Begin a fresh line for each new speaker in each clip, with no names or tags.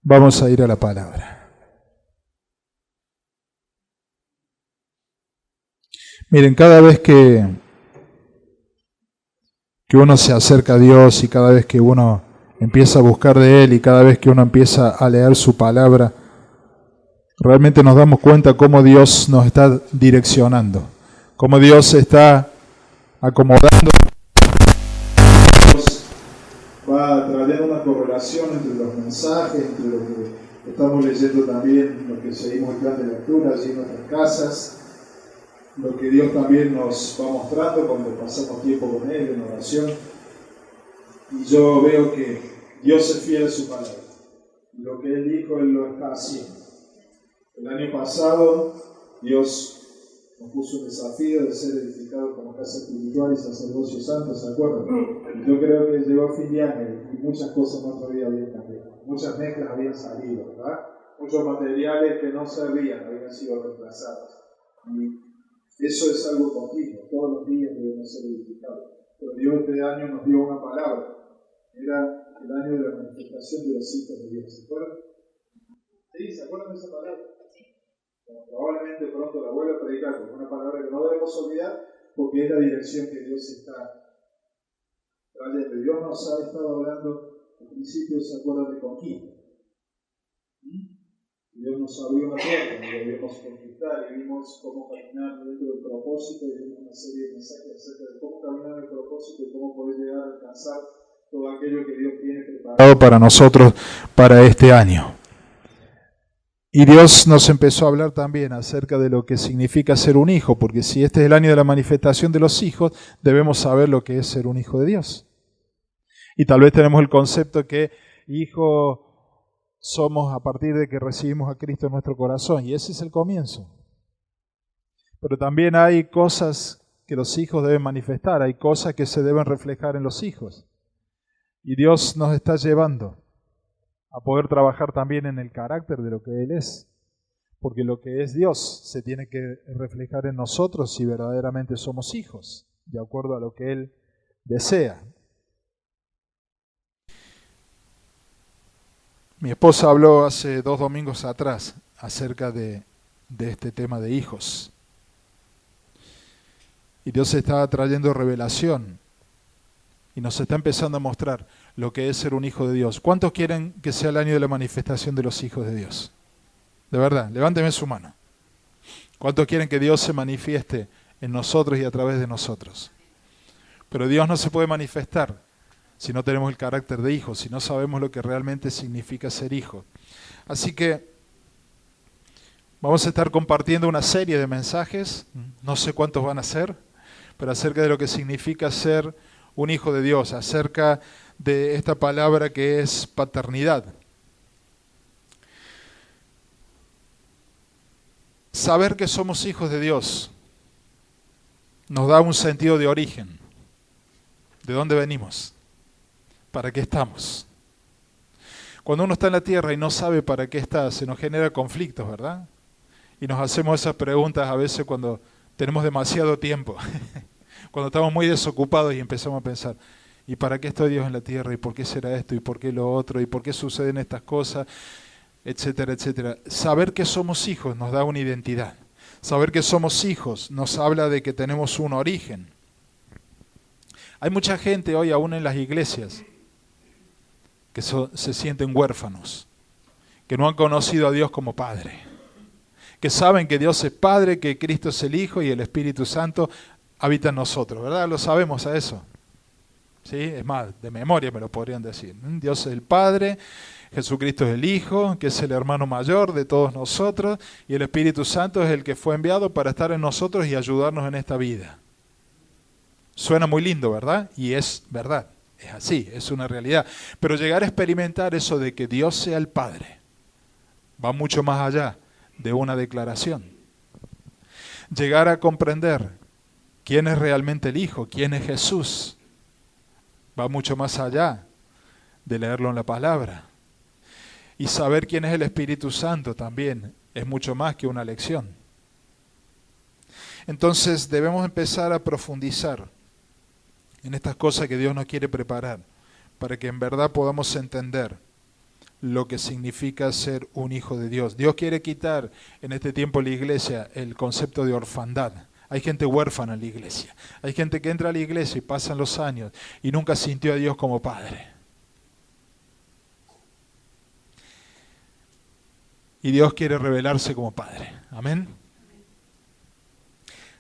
Vamos a ir a la palabra. Miren, cada vez que uno se acerca a Dios y cada vez que uno empieza a buscar de Él y cada vez que uno empieza a leer su palabra, realmente nos damos cuenta cómo Dios nos está direccionando, cómo Dios se está acomodando. Dios va trayendo una correlación entre los mensajes, entre lo que estamos leyendo también, lo que seguimos el plan de lectura allí en nuestras casas, lo que Dios también nos va mostrando cuando pasamos tiempo con Él en oración. Y yo veo que Dios es fiel a su palabra. Lo que Él dijo, Él lo está haciendo. El año pasado, Dios nos puso un desafío de ser edificados como casa espiritual y sacerdocio santo, ¿se acuerdan? Yo creo que llegó a fin de año y muchas cosas en nuestra vida habían cambiado. Muchas mezclas habían salido, ¿verdad? Muchos materiales que no servían habían sido reemplazados. Y eso es algo continuo, todos los días debemos ser edificados. Pero Dios este año nos dio una palabra. Era el año de la manifestación de los hijos de Dios. ¿Se acuerdan? ¿Sí? ¿Se acuerdan de esa palabra? Bueno, probablemente pronto la vuelva a predicar, porque es una palabra que no debemos olvidar, porque es la dirección que Dios está trayendo. Dios nos ha estado hablando, al principio se acuerdan de conquista. Dios nos abrió una puerta, nos debemos conquistar y vimos cómo caminar dentro del propósito y vimos una serie de mensajes acerca de cómo caminar en el propósito y cómo poder llegar a alcanzar todo aquello que Dios tiene preparado para nosotros para este año. Y Dios nos empezó a hablar también acerca de lo que significa ser un hijo, porque si este es el año de la manifestación de los hijos, debemos saber lo que es ser un hijo de Dios. Y tal vez tenemos el concepto que hijo somos a partir de que recibimos a Cristo en nuestro corazón, y ese es el comienzo. Pero también hay cosas que los hijos deben manifestar, hay cosas que se deben reflejar en los hijos. Y Dios nos está llevando a poder trabajar también en el carácter de lo que Él es, porque lo que es Dios se tiene que reflejar en nosotros si verdaderamente somos hijos, de acuerdo a lo que Él desea. Mi esposa habló hace 2 domingos atrás acerca de este tema de hijos. Y Dios está trayendo revelación y nos está empezando a mostrar lo que es ser un hijo de Dios. ¿Cuántos quieren que sea el año de la manifestación de los hijos de Dios? De verdad, levánteme su mano. ¿Cuántos quieren que Dios se manifieste en nosotros y a través de nosotros? Pero Dios no se puede manifestar si no tenemos el carácter de hijo, si no sabemos lo que realmente significa ser hijo. Así que vamos a estar compartiendo una serie de mensajes, no sé cuántos van a ser, pero acerca de lo que significa ser un hijo de Dios, acerca de esta palabra que es paternidad. Saber que somos hijos de Dios nos da un sentido de origen. ¿De dónde venimos? ¿Para qué estamos? Cuando uno está en la tierra y no sabe para qué está, se nos genera conflictos, ¿verdad? Y nos hacemos esas preguntas a veces cuando tenemos demasiado tiempo, cuando estamos muy desocupados y empezamos a pensar, ¿y para qué estoy Dios en la tierra? ¿Y por qué será esto? ¿Y por qué lo otro? ¿Y por qué suceden estas cosas? Etcétera, etcétera. Saber que somos hijos nos da una identidad. Saber que somos hijos nos habla de que tenemos un origen. Hay mucha gente hoy aún en las iglesias que se sienten huérfanos, que no han conocido a Dios como Padre, que saben que Dios es Padre, que Cristo es el Hijo y el Espíritu Santo habita en nosotros, ¿verdad? Lo sabemos a eso. ¿Sí? Es más, de memoria me lo podrían decir. Dios es el Padre, Jesucristo es el Hijo, que es el hermano mayor de todos nosotros, y el Espíritu Santo es el que fue enviado para estar en nosotros y ayudarnos en esta vida. Suena muy lindo, ¿verdad? Y es verdad, es así, es una realidad. Pero llegar a experimentar eso de que Dios sea el Padre va mucho más allá de una declaración. Llegar a comprender quién es realmente el Hijo, quién es Jesús, va mucho más allá de leerlo en la palabra. Y saber quién es el Espíritu Santo también es mucho más que una lección. Entonces debemos empezar a profundizar en estas cosas que Dios nos quiere preparar, para que en verdad podamos entender lo que significa ser un hijo de Dios. Dios quiere quitar en este tiempo en la iglesia el concepto de orfandad. Hay gente huérfana en la iglesia. Hay gente que entra a la iglesia y pasan los años y nunca sintió a Dios como Padre. Y Dios quiere revelarse como Padre. Amén.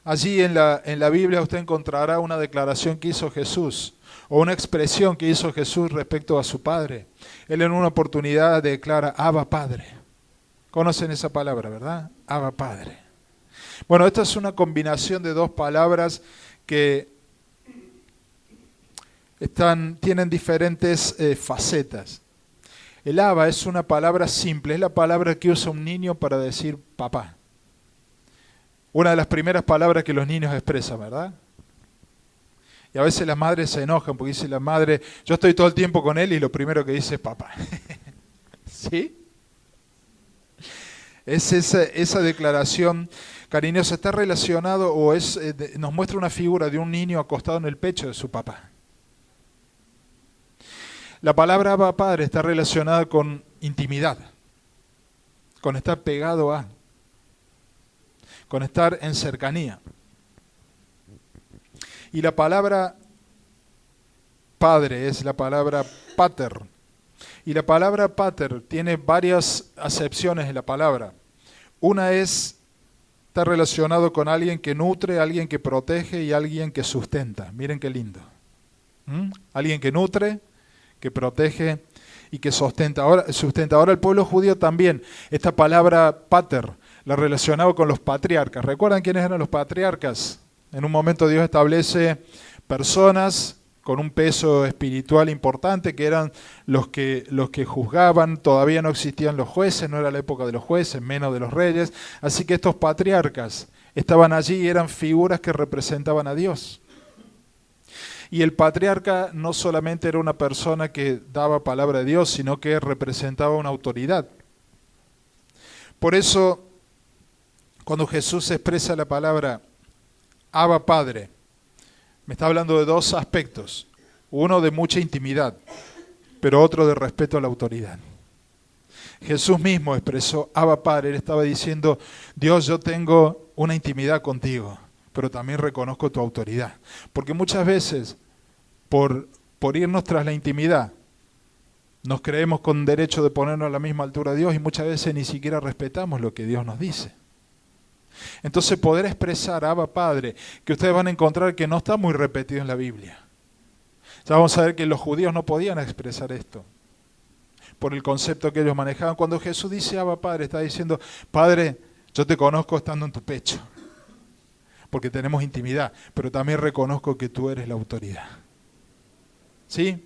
Allí en la Biblia usted encontrará una declaración que hizo Jesús, o una expresión que hizo Jesús respecto a su Padre. Él en una oportunidad declara, Abba Padre. Conocen esa palabra, ¿verdad? Abba Padre. Bueno, esta es una combinación de dos palabras que tienen diferentes facetas. El Abba es una palabra simple, es la palabra que usa un niño para decir papá. Una de las primeras palabras que los niños expresan, ¿verdad? Y a veces las madres se enojan porque dice la madre, yo estoy todo el tiempo con él y lo primero que dice es papá. ¿Sí? Es esa declaración cariñosa, está relacionado o nos muestra una figura de un niño acostado en el pecho de su papá. La palabra Abba Padre está relacionada con intimidad, con estar pegado a, con estar en cercanía. Y la palabra Padre es la palabra pater. Y la palabra pater tiene varias acepciones en la palabra. Una está relacionado con alguien que nutre, alguien que protege y alguien que sustenta. Miren qué lindo. Alguien que nutre, que protege y que sustenta. Ahora el pueblo judío también, esta palabra pater, la relacionaba con los patriarcas. ¿Recuerdan quiénes eran los patriarcas? En un momento Dios establece personas con un peso espiritual importante, que eran los que juzgaban. Todavía no existían los jueces, no era la época de los jueces, menos de los reyes. Así que estos patriarcas estaban allí y eran figuras que representaban a Dios. Y el patriarca no solamente era una persona que daba palabra de Dios, sino que representaba una autoridad. Por eso, cuando Jesús expresa la palabra Abba Padre, me está hablando de dos aspectos. Uno de mucha intimidad, pero otro de respeto a la autoridad. Jesús mismo expresó Abba Padre, él estaba diciendo, Dios, yo tengo una intimidad contigo, pero también reconozco tu autoridad. Porque muchas veces, por irnos tras la intimidad, nos creemos con derecho de ponernos a la misma altura de Dios y muchas veces ni siquiera respetamos lo que Dios nos dice. Entonces poder expresar Abba Padre, que ustedes van a encontrar que no está muy repetido en la Biblia. Ya vamos a ver que los judíos no podían expresar esto, por el concepto que ellos manejaban. Cuando Jesús dice Abba Padre, está diciendo, Padre, yo te conozco estando en tu pecho, porque tenemos intimidad, pero también reconozco que tú eres la autoridad. ¿Sí?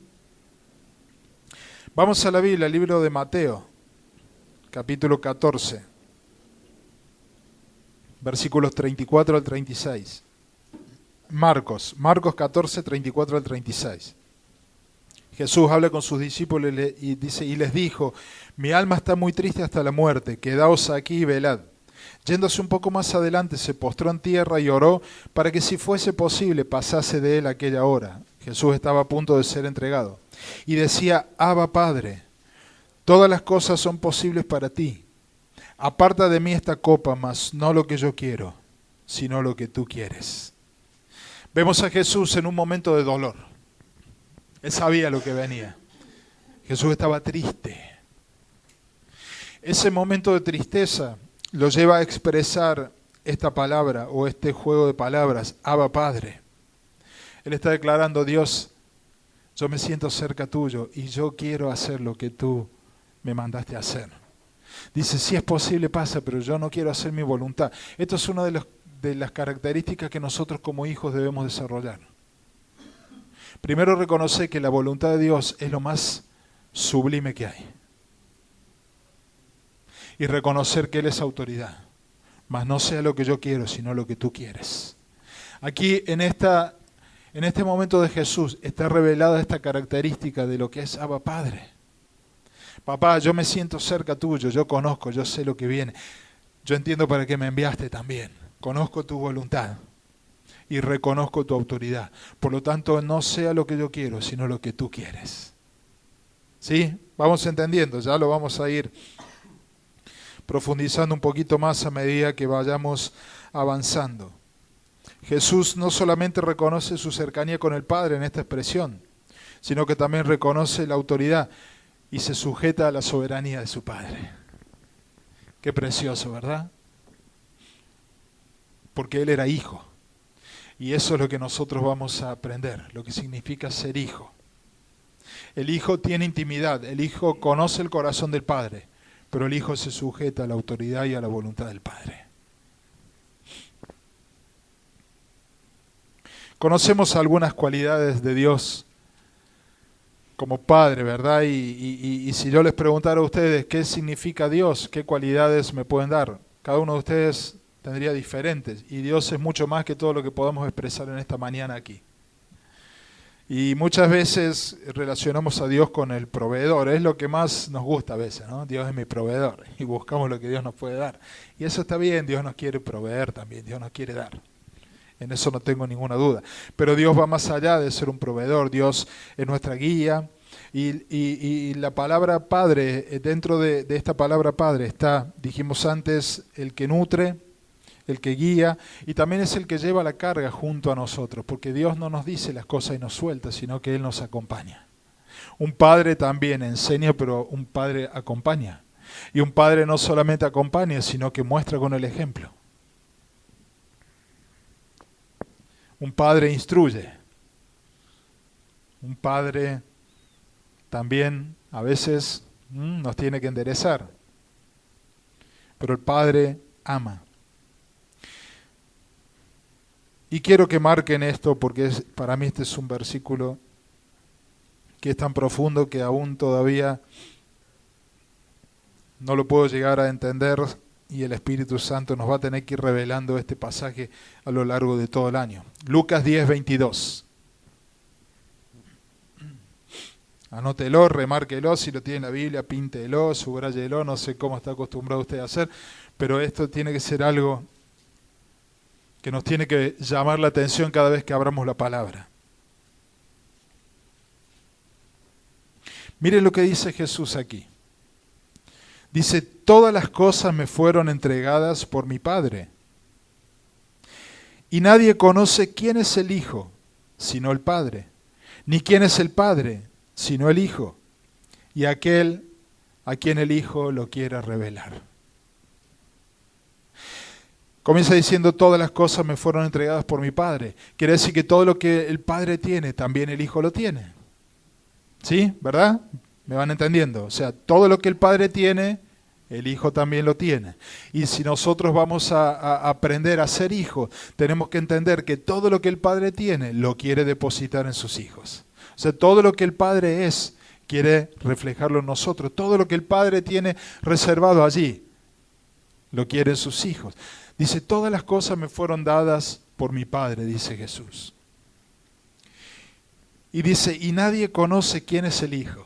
Vamos a la Biblia, el libro de Mateo, capítulo 14. Versículos 34 al 36. Marcos 14, 34 al 36. Jesús habla con sus discípulos y dice, y les dijo, mi alma está muy triste hasta la muerte, quedaos aquí y velad. Yéndose un poco más adelante, se postró en tierra y oró para que si fuese posible pasase de él aquella hora. Jesús estaba a punto de ser entregado. Y decía, Abba Padre, todas las cosas son posibles para ti. Aparta de mí esta copa, mas no lo que yo quiero, sino lo que tú quieres. Vemos a Jesús en un momento de dolor. Él sabía lo que venía. Jesús estaba triste. Ese momento de tristeza lo lleva a expresar esta palabra o este juego de palabras, Abba Padre. Él está declarando, Dios, yo me siento cerca tuyo y yo quiero hacer lo que tú me mandaste a hacer. Dice, si es posible pasa, pero yo no quiero hacer mi voluntad. Esto es una de las características que nosotros como hijos debemos desarrollar. Primero reconocer que la voluntad de Dios es lo más sublime que hay. Y reconocer que Él es autoridad. Mas no sea lo que yo quiero, sino lo que tú quieres. Aquí en este momento de Jesús está revelada esta característica de lo que es Abba Padre. Papá, yo me siento cerca tuyo, yo conozco, yo sé lo que viene. Yo entiendo para qué me enviaste también. Conozco tu voluntad y reconozco tu autoridad. Por lo tanto, no sea lo que yo quiero, sino lo que tú quieres. ¿Sí? Vamos entendiendo, ya lo vamos a ir profundizando un poquito más a medida que vayamos avanzando. Jesús no solamente reconoce su cercanía con el Padre en esta expresión, sino que también reconoce la autoridad y se sujeta a la soberanía de su Padre. Qué precioso, ¿verdad? Porque Él era hijo. Y eso es lo que nosotros vamos a aprender, lo que significa ser hijo. El hijo tiene intimidad, el hijo conoce el corazón del Padre, pero el hijo se sujeta a la autoridad y a la voluntad del Padre. Conocemos algunas cualidades de Dios como Padre, ¿verdad? Y si yo les preguntara a ustedes qué significa Dios, qué cualidades me pueden dar, cada uno de ustedes tendría diferentes. Y Dios es mucho más que todo lo que podamos expresar en esta mañana aquí. Y muchas veces relacionamos a Dios con el proveedor, es lo que más nos gusta a veces, ¿no? Dios es mi proveedor y buscamos lo que Dios nos puede dar. Y eso está bien, Dios nos quiere proveer también, Dios nos quiere dar. En eso no tengo ninguna duda. Pero Dios va más allá de ser un proveedor, Dios es nuestra guía. Y la palabra Padre, dentro de esta palabra Padre está, dijimos antes, el que nutre, el que guía, y también es el que lleva la carga junto a nosotros, porque Dios no nos dice las cosas y nos suelta, sino que Él nos acompaña. Un padre también enseña, pero un padre acompaña. Y un padre no solamente acompaña, sino que muestra con el ejemplo. Un padre instruye. Un padre también a veces nos tiene que enderezar. Pero el Padre ama. Y quiero que marquen esto porque para mí este es un versículo que es tan profundo que aún todavía no lo puedo llegar a entender y el Espíritu Santo nos va a tener que ir revelando este pasaje a lo largo de todo el año. Lucas 10:22. Anótelo, remárquelo, si lo tiene en la Biblia, píntelo, subráyelo, no sé cómo está acostumbrado usted a hacer, pero esto tiene que ser algo que nos tiene que llamar la atención cada vez que abramos la palabra. Miren lo que dice Jesús aquí. Dice, todas las cosas me fueron entregadas por mi Padre. Y nadie conoce quién es el Hijo, sino el Padre, ni quién es el Padre, sino el Hijo, y aquel a quien el Hijo lo quiera revelar. Comienza diciendo, todas las cosas me fueron entregadas por mi Padre. Quiere decir que todo lo que el Padre tiene, también el Hijo lo tiene. ¿Sí? ¿Verdad? ¿Me van entendiendo? O sea, todo lo que el Padre tiene, el Hijo también lo tiene. Y si nosotros vamos a aprender a ser hijos, tenemos que entender que todo lo que el Padre tiene, lo quiere depositar en sus hijos. O sea, todo lo que el Padre es, quiere reflejarlo en nosotros. Todo lo que el Padre tiene reservado allí, lo quiere en sus hijos. Dice, todas las cosas me fueron dadas por mi Padre, dice Jesús. Y dice, y nadie conoce quién es el Hijo,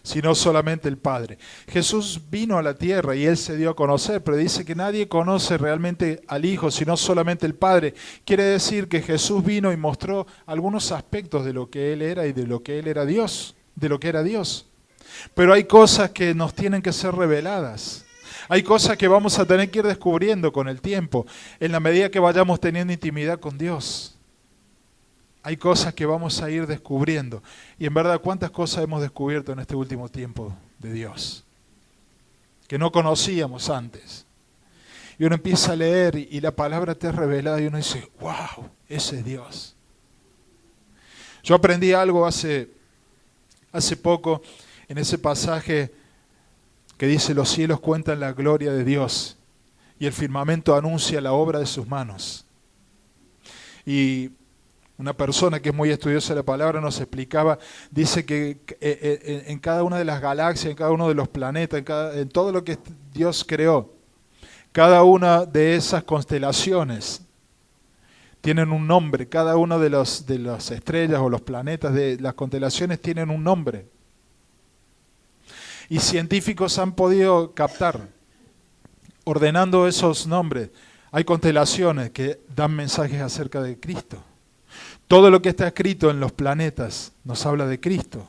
sino solamente el Padre. Jesús vino a la tierra y Él se dio a conocer, pero dice que nadie conoce realmente al Hijo, sino solamente el Padre. Quiere decir que Jesús vino y mostró algunos aspectos de lo que Él era y de lo que Él era Dios, de lo que era Dios. Pero hay cosas que nos tienen que ser reveladas. Hay cosas que vamos a tener que ir descubriendo con el tiempo, en la medida que vayamos teniendo intimidad con Dios. Hay cosas que vamos a ir descubriendo. Y en verdad, ¿cuántas cosas hemos descubierto en este último tiempo de Dios? Que no conocíamos antes. Y uno empieza a leer y la palabra te es revelada y uno dice, wow, ese es Dios. Yo aprendí algo hace poco en ese pasaje que dice, los cielos cuentan la gloria de Dios y el firmamento anuncia la obra de sus manos. Y una persona que es muy estudiosa de la palabra nos explicaba, dice que en cada una de las galaxias, en cada uno de los planetas, en todo lo que Dios creó, cada una de esas constelaciones tienen un nombre, cada una de las estrellas o los planetas de las constelaciones tienen un nombre. Y científicos han podido captar, ordenando esos nombres, hay constelaciones que dan mensajes acerca de Cristo. Todo lo que está escrito en los planetas nos habla de Cristo.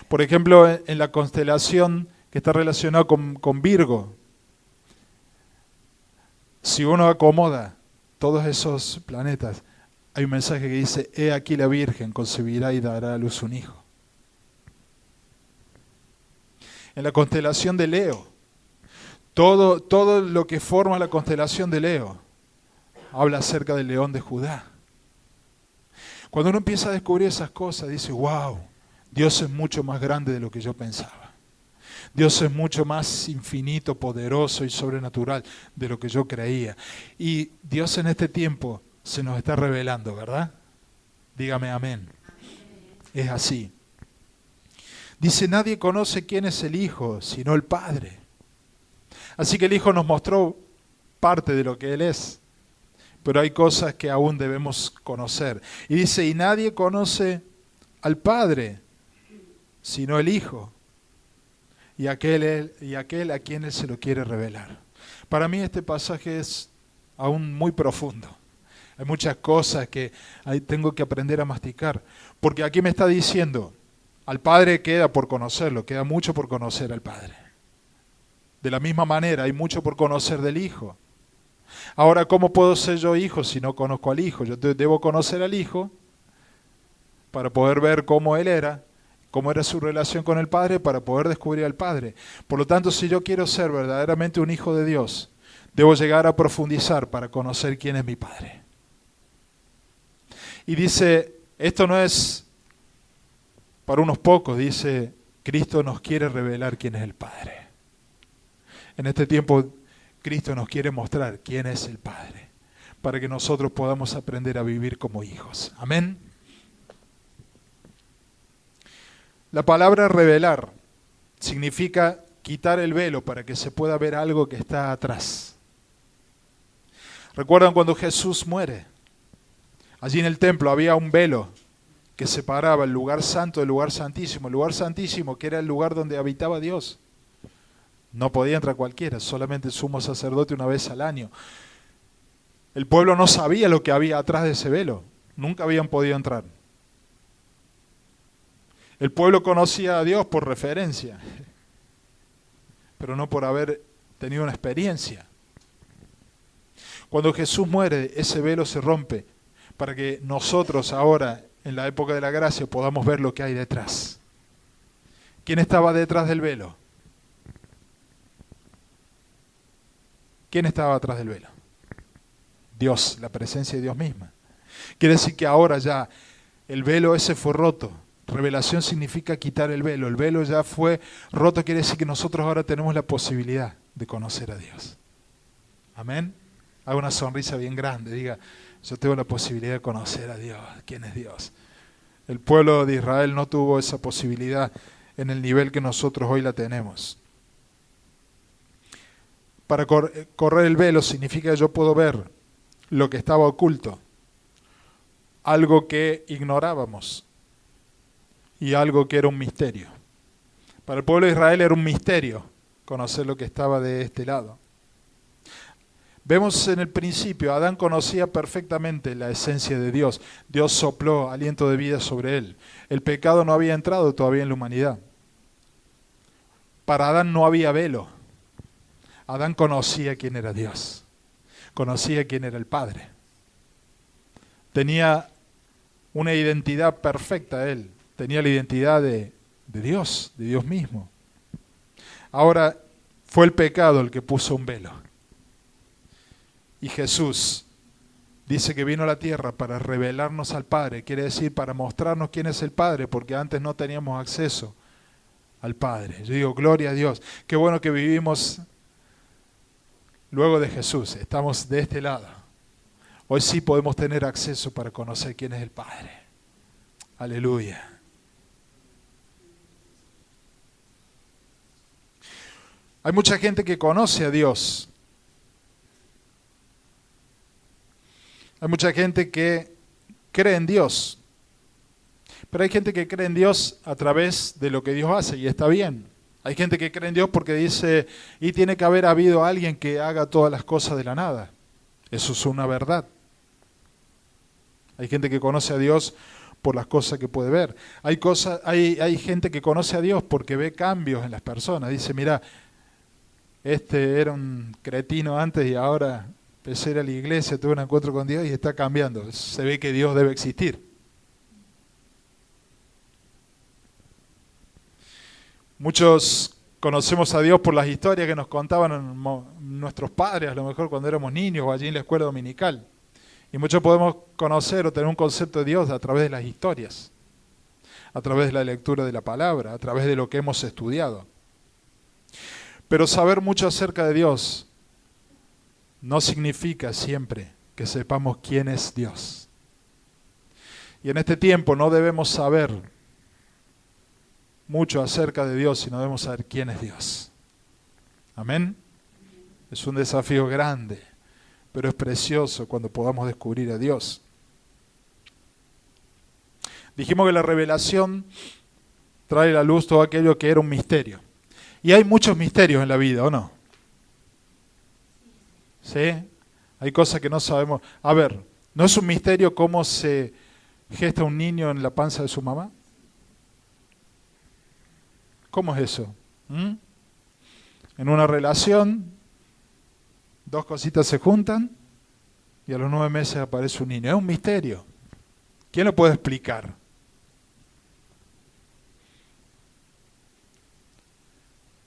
Por ejemplo, en la constelación que está relacionada con Virgo, si uno acomoda todos esos planetas, hay un mensaje que dice: he aquí la Virgen concebirá y dará a luz un hijo. En la constelación de Leo, todo lo que forma la constelación de Leo habla acerca del león de Judá. Cuando uno empieza a descubrir esas cosas, dice: wow, Dios es mucho más grande de lo que yo pensaba. Dios es mucho más infinito, poderoso y sobrenatural de lo que yo creía. Y Dios en este tiempo se nos está revelando, ¿verdad? Dígame amén. Es así. Dice: nadie conoce quién es el Hijo, sino el Padre. Así que el Hijo nos mostró parte de lo que Él es, pero hay cosas que aún debemos conocer. Y dice: y nadie conoce al Padre, sino el Hijo, y aquel a quien Él se lo quiere revelar. Para mí este pasaje es aún muy profundo. Hay muchas cosas que tengo que aprender a masticar, porque aquí me está diciendo: al Padre queda por conocerlo, queda mucho por conocer al Padre. De la misma manera, hay mucho por conocer del Hijo. Ahora, ¿cómo puedo ser yo hijo si no conozco al Hijo? Yo debo conocer al Hijo para poder ver cómo Él era, cómo era su relación con el Padre, para poder descubrir al Padre. Por lo tanto, si yo quiero ser verdaderamente un hijo de Dios, debo llegar a profundizar para conocer quién es mi Padre. Y dice, esto no es para unos pocos, dice, Cristo nos quiere revelar quién es el Padre. En este tiempo, Cristo nos quiere mostrar quién es el Padre, para que nosotros podamos aprender a vivir como hijos. Amén. La palabra revelar significa quitar el velo para que se pueda ver algo que está atrás. ¿Recuerdan cuando Jesús muere? Allí en el templo había un velo que separaba el lugar santo del lugar santísimo. El lugar santísimo, que era el lugar donde habitaba Dios. No podía entrar cualquiera, solamente el sumo sacerdote una vez al año. El pueblo no sabía lo que había atrás de ese velo. Nunca habían podido entrar. El pueblo conocía a Dios por referencia, pero no por haber tenido una experiencia. Cuando Jesús muere, ese velo se rompe para que nosotros ahora, en la época de la gracia, podamos ver lo que hay detrás. ¿Quién estaba detrás del velo? ¿Quién estaba atrás del velo? Dios, la presencia de Dios misma. Quiere decir que ahora ya el velo ese fue roto. Revelación significa quitar el velo. El velo ya fue roto, quiere decir que nosotros ahora tenemos la posibilidad de conocer a Dios. Amén. Haga una sonrisa bien grande, diga: yo tengo la posibilidad de conocer a Dios. ¿Quién es Dios? El pueblo de Israel no tuvo esa posibilidad en el nivel que nosotros hoy la tenemos. Para correr el velo significa que yo puedo ver lo que estaba oculto, algo que ignorábamos y algo que era un misterio. Para el pueblo de Israel era un misterio conocer lo que estaba de este lado. Vemos en el principio, Adán conocía perfectamente la esencia de Dios. Dios sopló aliento de vida sobre él. El pecado no había entrado todavía en la humanidad. Para Adán no había velo. Adán conocía quién era Dios. Conocía quién era el Padre. Tenía una identidad perfecta él. Tenía la identidad de Dios mismo. Ahora fue el pecado el que puso un velo. Y Jesús dice que vino a la tierra para revelarnos al Padre, quiere decir para mostrarnos quién es el Padre, porque antes no teníamos acceso al Padre. Yo digo, gloria a Dios, qué bueno que vivimos luego de Jesús, estamos de este lado. Hoy sí podemos tener acceso para conocer quién es el Padre. Aleluya. Hay mucha gente que conoce a Dios. Hay mucha gente que cree en Dios, pero hay gente que cree en Dios a través de lo que Dios hace y está bien. Hay gente que cree en Dios porque dice, y tiene que haber habido alguien que haga todas las cosas de la nada. Eso es una verdad. Hay gente que conoce a Dios por las cosas que puede ver. Hay gente que conoce a Dios porque ve cambios en las personas. Dice, mira, este era un cretino antes y ahora empecé a ir a la iglesia, tuve un encuentro con Dios y está cambiando. Se ve que Dios debe existir. Muchos conocemos a Dios por las historias que nos contaban nuestros padres, a lo mejor cuando éramos niños o allí en la escuela dominical. Y muchos podemos conocer o tener un concepto de Dios a través de las historias, a través de la lectura de la palabra, a través de lo que hemos estudiado. Pero saber mucho acerca de Dios no significa siempre que sepamos quién es Dios. Y en este tiempo no debemos saber mucho acerca de Dios, sino debemos saber quién es Dios. Amén. Es un desafío grande, pero es precioso cuando podamos descubrir a Dios. Dijimos que la revelación trae a la luz todo aquello que era un misterio. Y hay muchos misterios en la vida, ¿o no? ¿Sí? Hay cosas que no sabemos. A ver, ¿no es un misterio cómo se gesta un niño en la panza de su mamá? ¿Cómo es eso? En una relación, dos cositas se juntan y a los 9 meses aparece un niño. Es un misterio. ¿Quién lo puede explicar?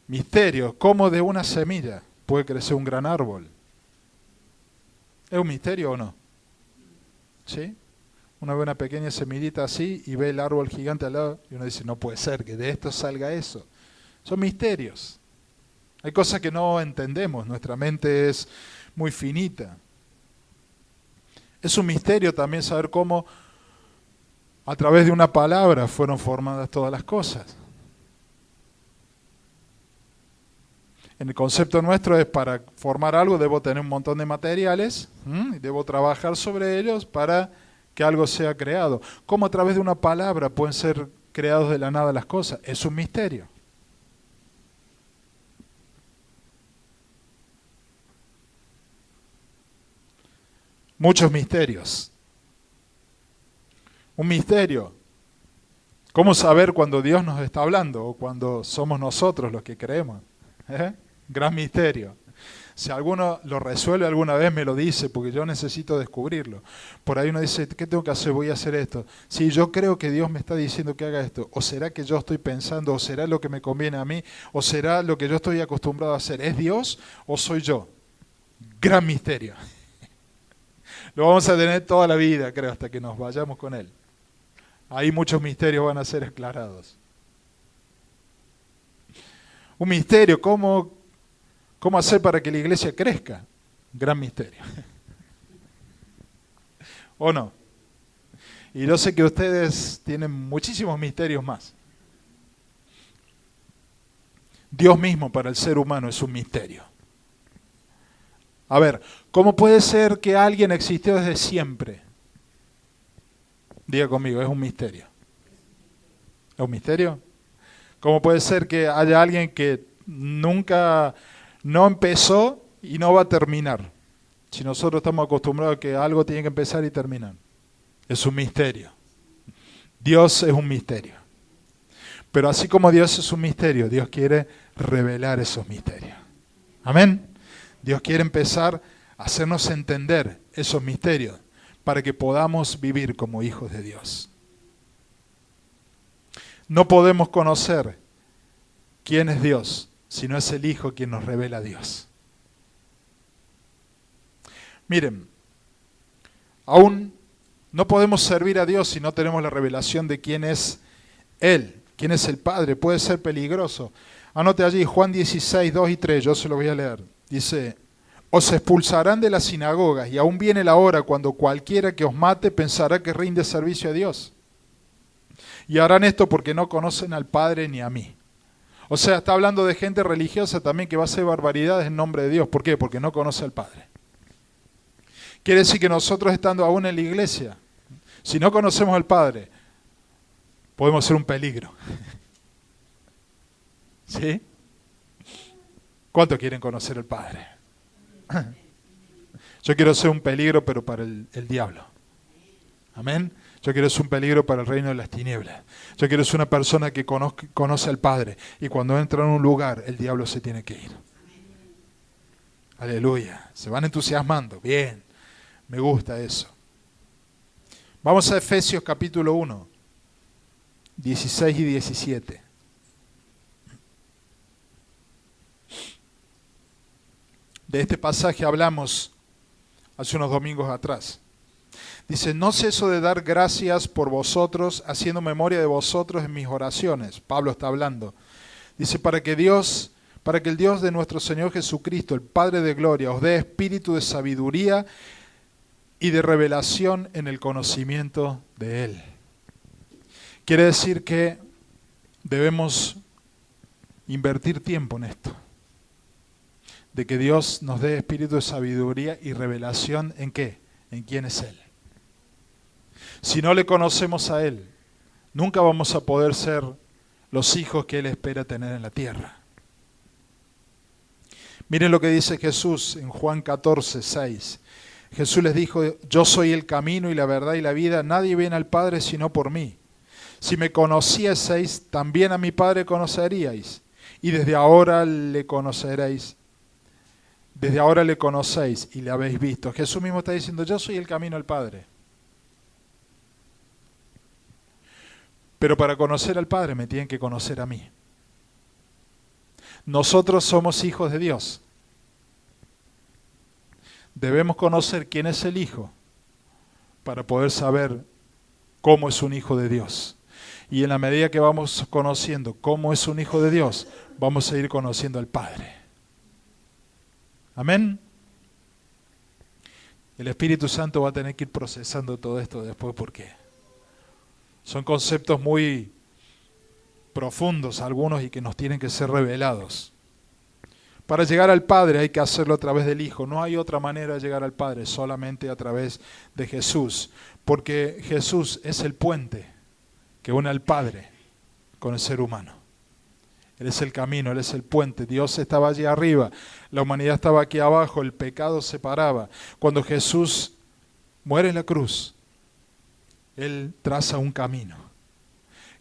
Misterio, ¿cómo de una semilla puede crecer un gran árbol? ¿Es un misterio o no? ¿Sí? Uno ve una pequeña semillita así y ve el árbol gigante al lado y uno dice, no puede ser que de esto salga eso. Son misterios. Hay cosas que no entendemos, nuestra mente es muy finita. Es un misterio también saber cómo a través de una palabra fueron formadas todas las cosas. En el concepto nuestro es para formar algo debo tener un montón de materiales y debo trabajar sobre ellos para que algo sea creado. ¿Cómo a través de una palabra pueden ser creados de la nada las cosas? Es un misterio. Muchos misterios. Un misterio. ¿Cómo saber cuando Dios nos está hablando o cuando somos nosotros los que creemos? Gran misterio. Si alguno lo resuelve alguna vez me lo dice porque yo necesito descubrirlo. Por ahí uno dice, ¿qué tengo que hacer? Voy a hacer esto. Si yo creo que Dios me está diciendo que haga esto, o será que yo estoy pensando, o será lo que me conviene a mí, o será lo que yo estoy acostumbrado a hacer. ¿Es Dios o soy yo? Gran misterio. Lo vamos a tener toda la vida, creo, hasta que nos vayamos con Él. Ahí muchos misterios van a ser aclarados. Un misterio, ¿cómo hacer para que la iglesia crezca? Gran misterio. ¿O no? Y yo sé que ustedes tienen muchísimos misterios más. Dios mismo para el ser humano es un misterio. A ver, ¿cómo puede ser que alguien existió desde siempre? Diga conmigo, es un misterio. ¿Es un misterio? ¿Cómo puede ser que haya alguien que nunca no empezó y no va a terminar? Si nosotros estamos acostumbrados a que algo tiene que empezar y terminar. Es un misterio. Dios es un misterio. Pero así como Dios es un misterio, Dios quiere revelar esos misterios. Amén. Dios quiere empezar a hacernos entender esos misterios para que podamos vivir como hijos de Dios. No podemos conocer quién es Dios, si no es el Hijo quien nos revela a Dios. Miren, aún no podemos servir a Dios si no tenemos la revelación de quién es Él, quién es el Padre. Puede ser peligroso. Anote allí Juan 16, 2 y 3, yo se lo voy a leer. Dice, os expulsarán de las sinagogas y aún viene la hora cuando cualquiera que os mate pensará que rinde servicio a Dios. Y harán esto porque no conocen al Padre ni a mí. O sea, está hablando de gente religiosa también que va a hacer barbaridades en nombre de Dios. ¿Por qué? Porque no conoce al Padre. Quiere decir que nosotros estando aún en la iglesia, si no conocemos al Padre, podemos ser un peligro. ¿Sí? ¿Cuántos quieren conocer al Padre? Yo quiero ser un peligro, pero para el diablo. Amén. Yo quiero ser un peligro para el reino de las tinieblas. Yo quiero ser una persona que conoce al Padre. Y cuando entra en un lugar, el diablo se tiene que ir. Aleluya. Se van entusiasmando. Bien. Me gusta eso. Vamos a Efesios capítulo 1, 16 y 17. De este pasaje hablamos hace unos domingos atrás. Dice, no ceso de dar gracias por vosotros, haciendo memoria de vosotros en mis oraciones. Pablo está hablando. Dice, para que el Dios de nuestro Señor Jesucristo, el Padre de gloria, os dé espíritu de sabiduría y de revelación en el conocimiento de Él. Quiere decir que debemos invertir tiempo en esto. De que Dios nos dé espíritu de sabiduría y revelación ¿en qué? En quién es Él. Si no le conocemos a Él, nunca vamos a poder ser los hijos que Él espera tener en la tierra. Miren lo que dice Jesús en Juan 14, 6. Jesús les dijo, yo soy el camino y la verdad y la vida, nadie viene al Padre sino por mí. Si me conocieseis, también a mi Padre conoceríais, y desde ahora le conoceréis. Desde ahora le conocéis y le habéis visto. Jesús mismo está diciendo, yo soy el camino al Padre. Pero para conocer al Padre me tienen que conocer a mí. Nosotros somos hijos de Dios. Debemos conocer quién es el Hijo para poder saber cómo es un hijo de Dios. Y en la medida que vamos conociendo cómo es un hijo de Dios, vamos a ir conociendo al Padre. Amén. El Espíritu Santo va a tener que ir procesando todo esto después porque son conceptos muy profundos algunos y que nos tienen que ser revelados. Para llegar al Padre hay que hacerlo a través del Hijo. No hay otra manera de llegar al Padre, solamente a través de Jesús. Porque Jesús es el puente que une al Padre con el ser humano. Él es el camino, Él es el puente. Dios estaba allí arriba, la humanidad estaba aquí abajo, el pecado separaba. Cuando Jesús muere en la cruz, Él traza un camino.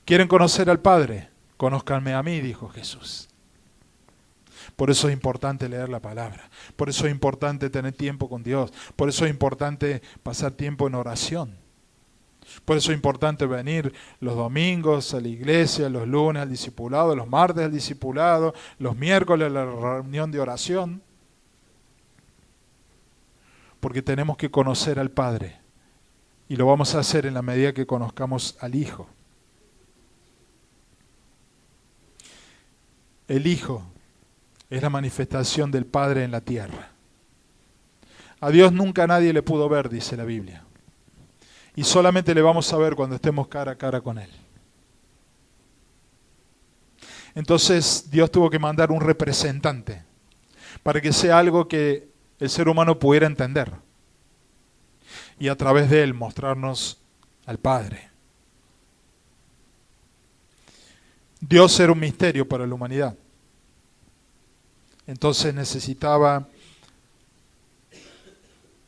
¿Quieren conocer al Padre? Conózcanme a mí, dijo Jesús. Por eso es importante leer la palabra. Por eso es importante tener tiempo con Dios. Por eso es importante pasar tiempo en oración. Por eso es importante venir los domingos a la iglesia, los lunes al discipulado, los martes al discipulado, los miércoles a la reunión de oración. Porque tenemos que conocer al Padre. Y lo vamos a hacer en la medida que conozcamos al Hijo. El Hijo es la manifestación del Padre en la tierra. A Dios nunca nadie le pudo ver, dice la Biblia. Y solamente le vamos a ver cuando estemos cara a cara con Él. Entonces Dios tuvo que mandar un representante para que sea algo que el ser humano pudiera entender. Y a través de Él mostrarnos al Padre. Dios era un misterio para la humanidad. Entonces necesitaba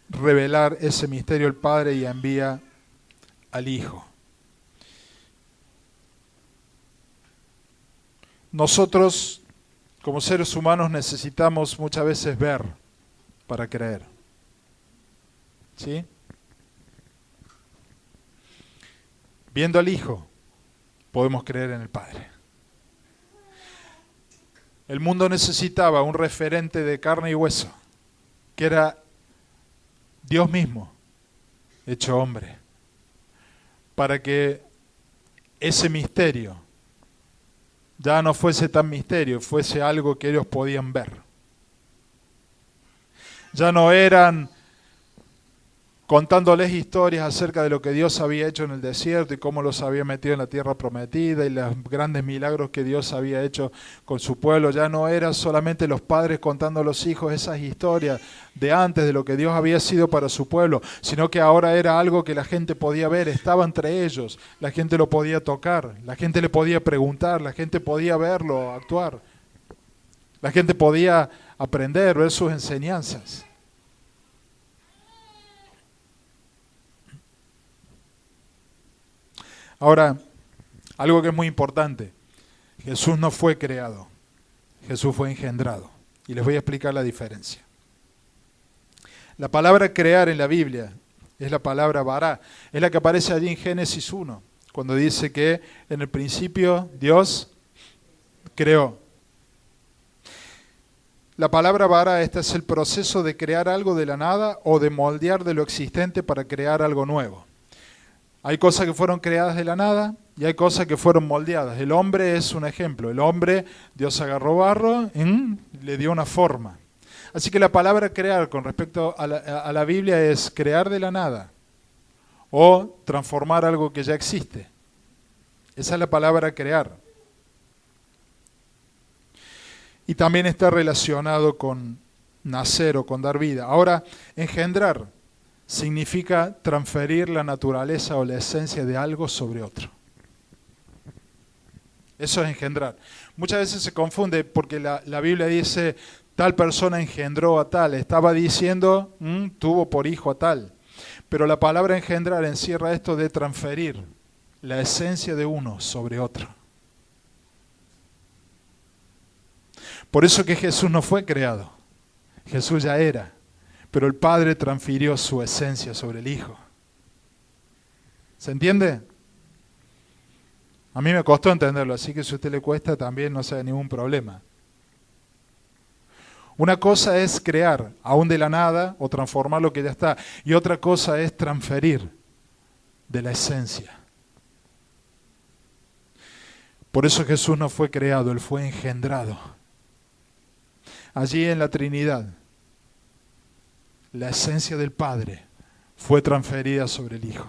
revelar ese misterio al Padre y envía al Hijo. Nosotros, como seres humanos, necesitamos muchas veces ver para creer. ¿Sí? Viendo al Hijo, podemos creer en el Padre. El mundo necesitaba un referente de carne y hueso, que era Dios mismo, hecho hombre, para que ese misterio ya no fuese tan misterio, fuese algo que ellos podían ver. Ya no eran contándoles historias acerca de lo que Dios había hecho en el desierto y cómo los había metido en la tierra prometida y los grandes milagros que Dios había hecho con su pueblo. Ya no eran solamente los padres contando a los hijos esas historias de antes, de lo que Dios había sido para su pueblo, sino que ahora era algo que la gente podía ver, estaba entre ellos, la gente lo podía tocar, la gente le podía preguntar, la gente podía verlo, actuar, la gente podía aprender, ver sus enseñanzas. Ahora, algo que es muy importante. Jesús no fue creado. Jesús fue engendrado. Y les voy a explicar la diferencia. La palabra crear en la Biblia es la palabra bará. Es la que aparece allí en Génesis 1, cuando dice que en el principio Dios creó. La palabra bará, este es el proceso de crear algo de la nada o de moldear de lo existente para crear algo nuevo. Hay cosas que fueron creadas de la nada y hay cosas que fueron moldeadas. El hombre es un ejemplo. El hombre, Dios agarró barro y le dio una forma. Así que la palabra crear con respecto a la Biblia es crear de la nada o transformar algo que ya existe. Esa es la palabra crear. Y también está relacionado con nacer o con dar vida. Ahora, engendrar significa transferir la naturaleza o la esencia de algo sobre otro. Eso es engendrar. Muchas veces se confunde porque la Biblia dice tal persona engendró a tal. Estaba diciendo tuvo por hijo a tal. Pero la palabra engendrar encierra esto de transferir la esencia de uno sobre otro. Por eso que Jesús no fue creado. Jesús ya era. Pero el Padre transfirió su esencia sobre el Hijo. ¿Se entiende? A mí me costó entenderlo, así que si a usted le cuesta también no sea ningún problema. Una cosa es crear, aún de la nada, o transformar lo que ya está. Y otra cosa es transferir de la esencia. Por eso Jesús no fue creado, Él fue engendrado. Allí en la Trinidad, la esencia del Padre fue transferida sobre el Hijo.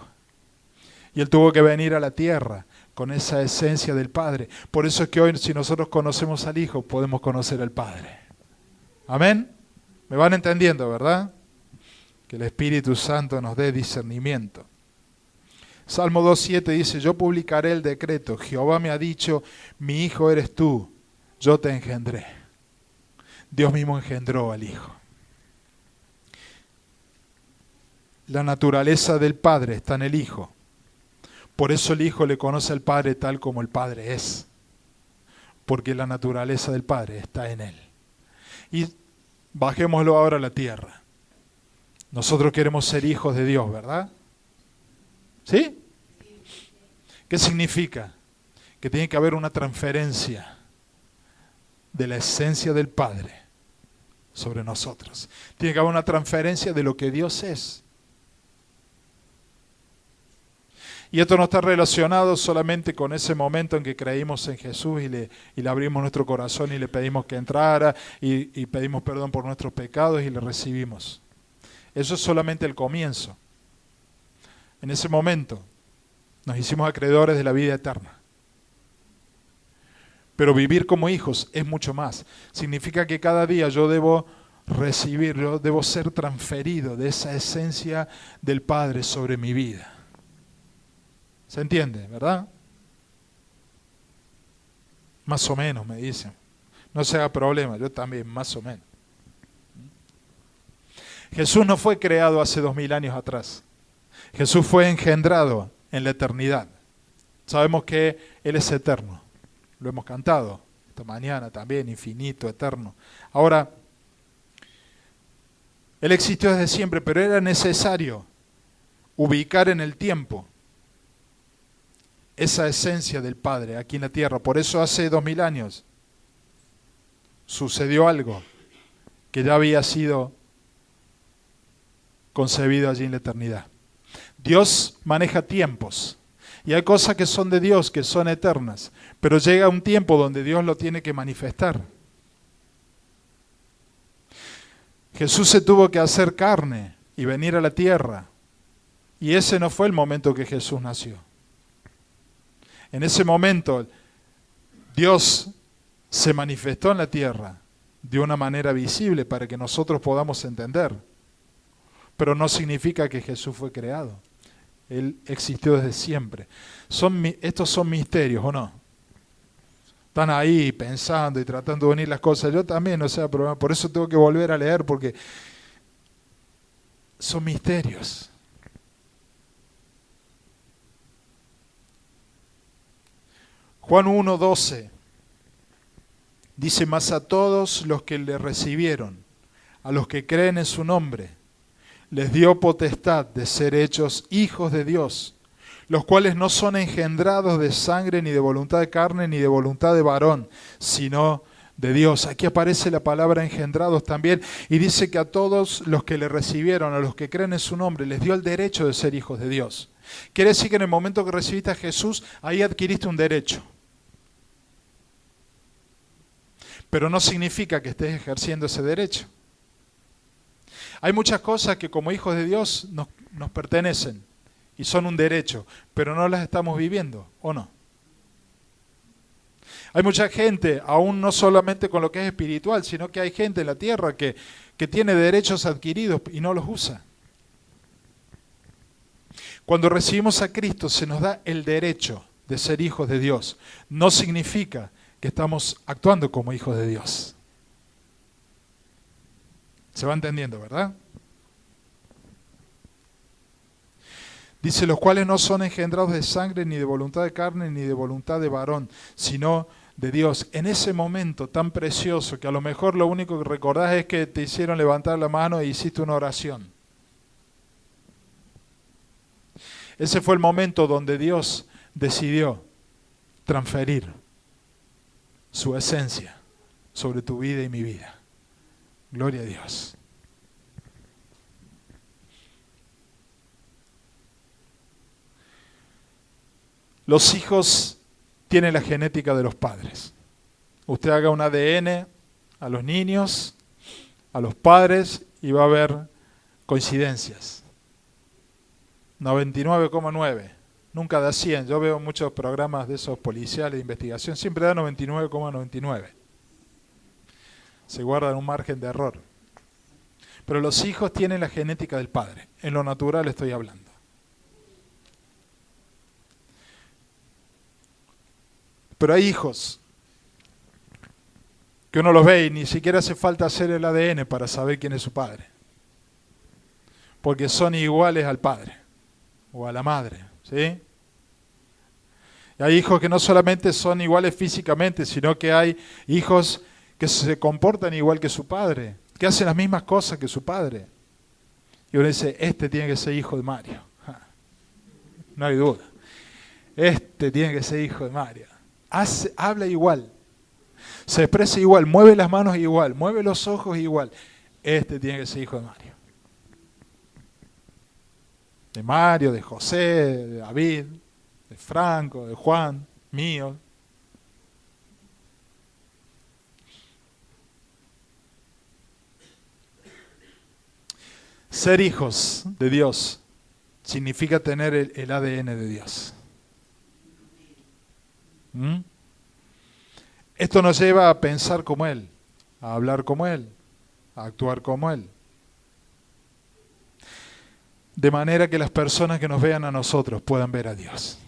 Y Él tuvo que venir a la tierra con esa esencia del Padre. Por eso es que hoy, si nosotros conocemos al Hijo, podemos conocer al Padre. ¿Amén? ¿Me van entendiendo, verdad? Que el Espíritu Santo nos dé discernimiento. Salmo 2:7 dice, yo publicaré el decreto. Jehová me ha dicho, mi Hijo eres tú, yo te engendré. Dios mismo engendró al Hijo. La naturaleza del Padre está en el Hijo. Por eso el Hijo le conoce al Padre tal como el Padre es. Porque la naturaleza del Padre está en Él. Y bajémoslo ahora a la tierra. Nosotros queremos ser hijos de Dios, ¿verdad? ¿Sí? ¿Qué significa? Que tiene que haber una transferencia de la esencia del Padre sobre nosotros. Tiene que haber una transferencia de lo que Dios es. Y esto no está relacionado solamente con ese momento en que creímos en Jesús y le abrimos nuestro corazón y le pedimos que entrara y pedimos perdón por nuestros pecados y le recibimos. Eso es solamente el comienzo. En ese momento nos hicimos acreedores de la vida eterna. Pero vivir como hijos es mucho más. Significa que cada día yo debo recibir, yo debo ser transferido de esa esencia del Padre sobre mi vida. ¿Se entiende, verdad? Más o menos, me dicen. No se haga problema, yo también, más o menos. Jesús no fue creado hace 2000 años atrás. Jesús fue engendrado en la eternidad. Sabemos que Él es eterno. Lo hemos cantado esta mañana también, infinito, eterno. Ahora, Él existió desde siempre, pero era necesario ubicar en el tiempo esa esencia del Padre aquí en la tierra. Por eso hace 2000 años sucedió algo que ya había sido concebido allí en la eternidad. Dios maneja tiempos. Y hay cosas que son de Dios, que son eternas. Pero llega un tiempo donde Dios lo tiene que manifestar. Jesús se tuvo que hacer carne y venir a la tierra. Y ese no fue el momento que Jesús nació. En ese momento, Dios se manifestó en la tierra de una manera visible para que nosotros podamos entender. Pero no significa que Jesús fue creado. Él existió desde siempre. Estos son misterios, ¿o no? Están ahí pensando y tratando de unir las cosas. Yo también, o sea, por eso tengo que volver a leer, porque son misterios. Juan 1:12 dice: mas a todos los que le recibieron, a los que creen en su nombre, les dio potestad de ser hechos hijos de Dios, los cuales no son engendrados de sangre, ni de voluntad de carne, ni de voluntad de varón, sino de Dios. Aquí aparece la palabra engendrados también, y dice que a todos los que le recibieron, a los que creen en su nombre, les dio el derecho de ser hijos de Dios. Quiere decir que en el momento que recibiste a Jesús, ahí adquiriste un derecho. Pero no significa que estés ejerciendo ese derecho. Hay muchas cosas que como hijos de Dios nos pertenecen y son un derecho, pero no las estamos viviendo, ¿o no? Hay mucha gente, aún no solamente con lo que es espiritual, sino que hay gente en la tierra que tiene derechos adquiridos y no los usa. Cuando recibimos a Cristo se nos da el derecho de ser hijos de Dios. No significa que estamos actuando como hijos de Dios. ¿Se va entendiendo, verdad? Dice, los cuales no son engendrados de sangre, ni de voluntad de carne, ni de voluntad de varón, sino de Dios. En ese momento tan precioso, que a lo mejor lo único que recordás es que te hicieron levantar la mano e hiciste una oración. Ese fue el momento donde Dios decidió transferir su esencia sobre tu vida y mi vida. Gloria a Dios. Los hijos tienen la genética de los padres. Usted haga un ADN a los niños, a los padres, y va a haber coincidencias. 99,9. Nunca da 100. Yo veo muchos programas de esos policiales de investigación, siempre da 99,99. Se guardan un margen de error. Pero los hijos tienen la genética del padre. En lo natural estoy hablando. Pero hay hijos que uno los ve y ni siquiera hace falta hacer el ADN para saber quién es su padre. Porque son iguales al padre o a la madre, ¿sí? Y hay hijos que no solamente son iguales físicamente, sino que hay hijos que se comportan igual que su padre, que hacen las mismas cosas que su padre. Y uno dice, este tiene que ser hijo de Mario. No hay duda. Este tiene que ser hijo de Mario. Habla igual, se expresa igual, mueve las manos igual, mueve los ojos igual. Este tiene que ser hijo de Mario. De Mario, de José, de David, de Franco, de Juan, mío. Ser hijos de Dios significa tener el ADN de Dios. Esto nos lleva a pensar como Él, a hablar como Él, a actuar como Él. De manera que las personas que nos vean a nosotros puedan ver a Dios.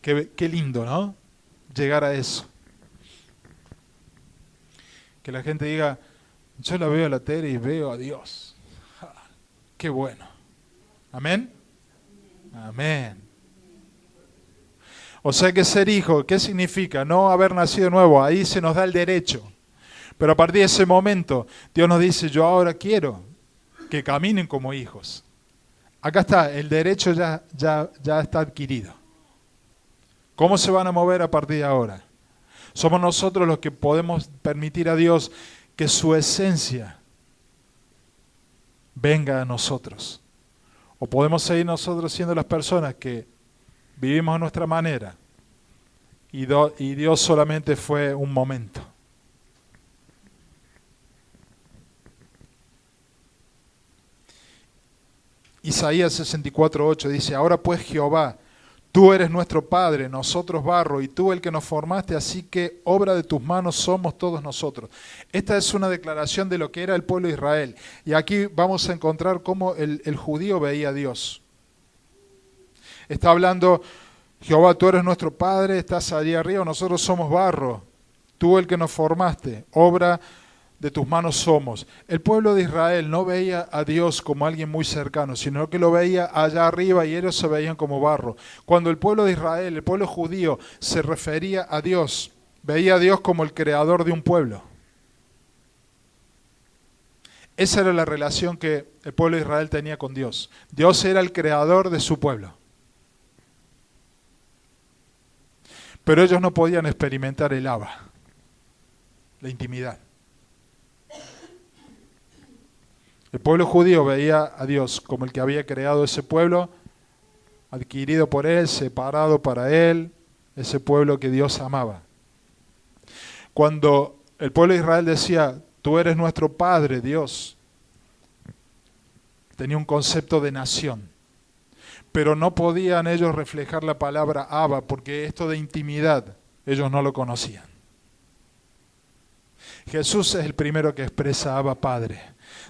Qué lindo, ¿no? Llegar a eso. Que la gente diga, yo la veo en la tele y veo a Dios. Qué bueno. ¿Amén? Amén. O sea que ser hijo, ¿qué significa? No haber nacido de nuevo, ahí se nos da el derecho. Pero a partir de ese momento, Dios nos dice, yo ahora quiero que caminen como hijos. Acá está, el derecho ya está adquirido. ¿Cómo se van a mover a partir de ahora? Somos nosotros los que podemos permitir a Dios que su esencia venga a nosotros. O podemos seguir nosotros siendo las personas que vivimos a nuestra manera y Dios solamente fue un momento. Isaías 64:8 dice, ahora pues Jehová, tú eres nuestro Padre, nosotros barro, y tú el que nos formaste, así que obra de tus manos somos todos nosotros. Esta es una declaración de lo que era el pueblo de Israel. Y aquí vamos a encontrar cómo el judío veía a Dios. Está hablando, Jehová, tú eres nuestro Padre, estás allí arriba, nosotros somos barro, tú el que nos formaste, obra de tus manos somos. El pueblo de Israel no veía a Dios como alguien muy cercano, sino que lo veía allá arriba y ellos se veían como barro. Cuando el pueblo de Israel, el pueblo judío, se refería a Dios, veía a Dios como el creador de un pueblo. Esa era la relación que el pueblo de Israel tenía con Dios. Dios era el creador de su pueblo. Pero ellos no podían experimentar el Abba, la intimidad. El pueblo judío veía a Dios como el que había creado ese pueblo, adquirido por Él, separado para Él, ese pueblo que Dios amaba. Cuando el pueblo de Israel decía, tú eres nuestro Padre, Dios, tenía un concepto de nación. Pero no podían ellos reflejar la palabra Abba, porque esto de intimidad ellos no lo conocían. Jesús es el primero que expresa Abba Padre,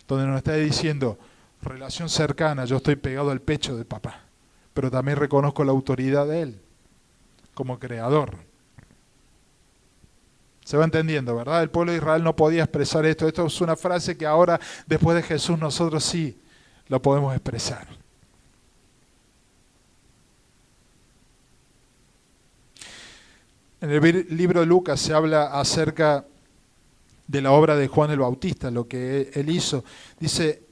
donde nos está diciendo, relación cercana, yo estoy pegado al pecho de papá, pero también reconozco la autoridad de Él, como creador. Se va entendiendo, ¿verdad? El pueblo de Israel no podía expresar esto. Esto es una frase que ahora, después de Jesús, nosotros sí lo podemos expresar. En el libro de Lucas se habla acerca de la obra de Juan el Bautista, lo que él hizo. Dice,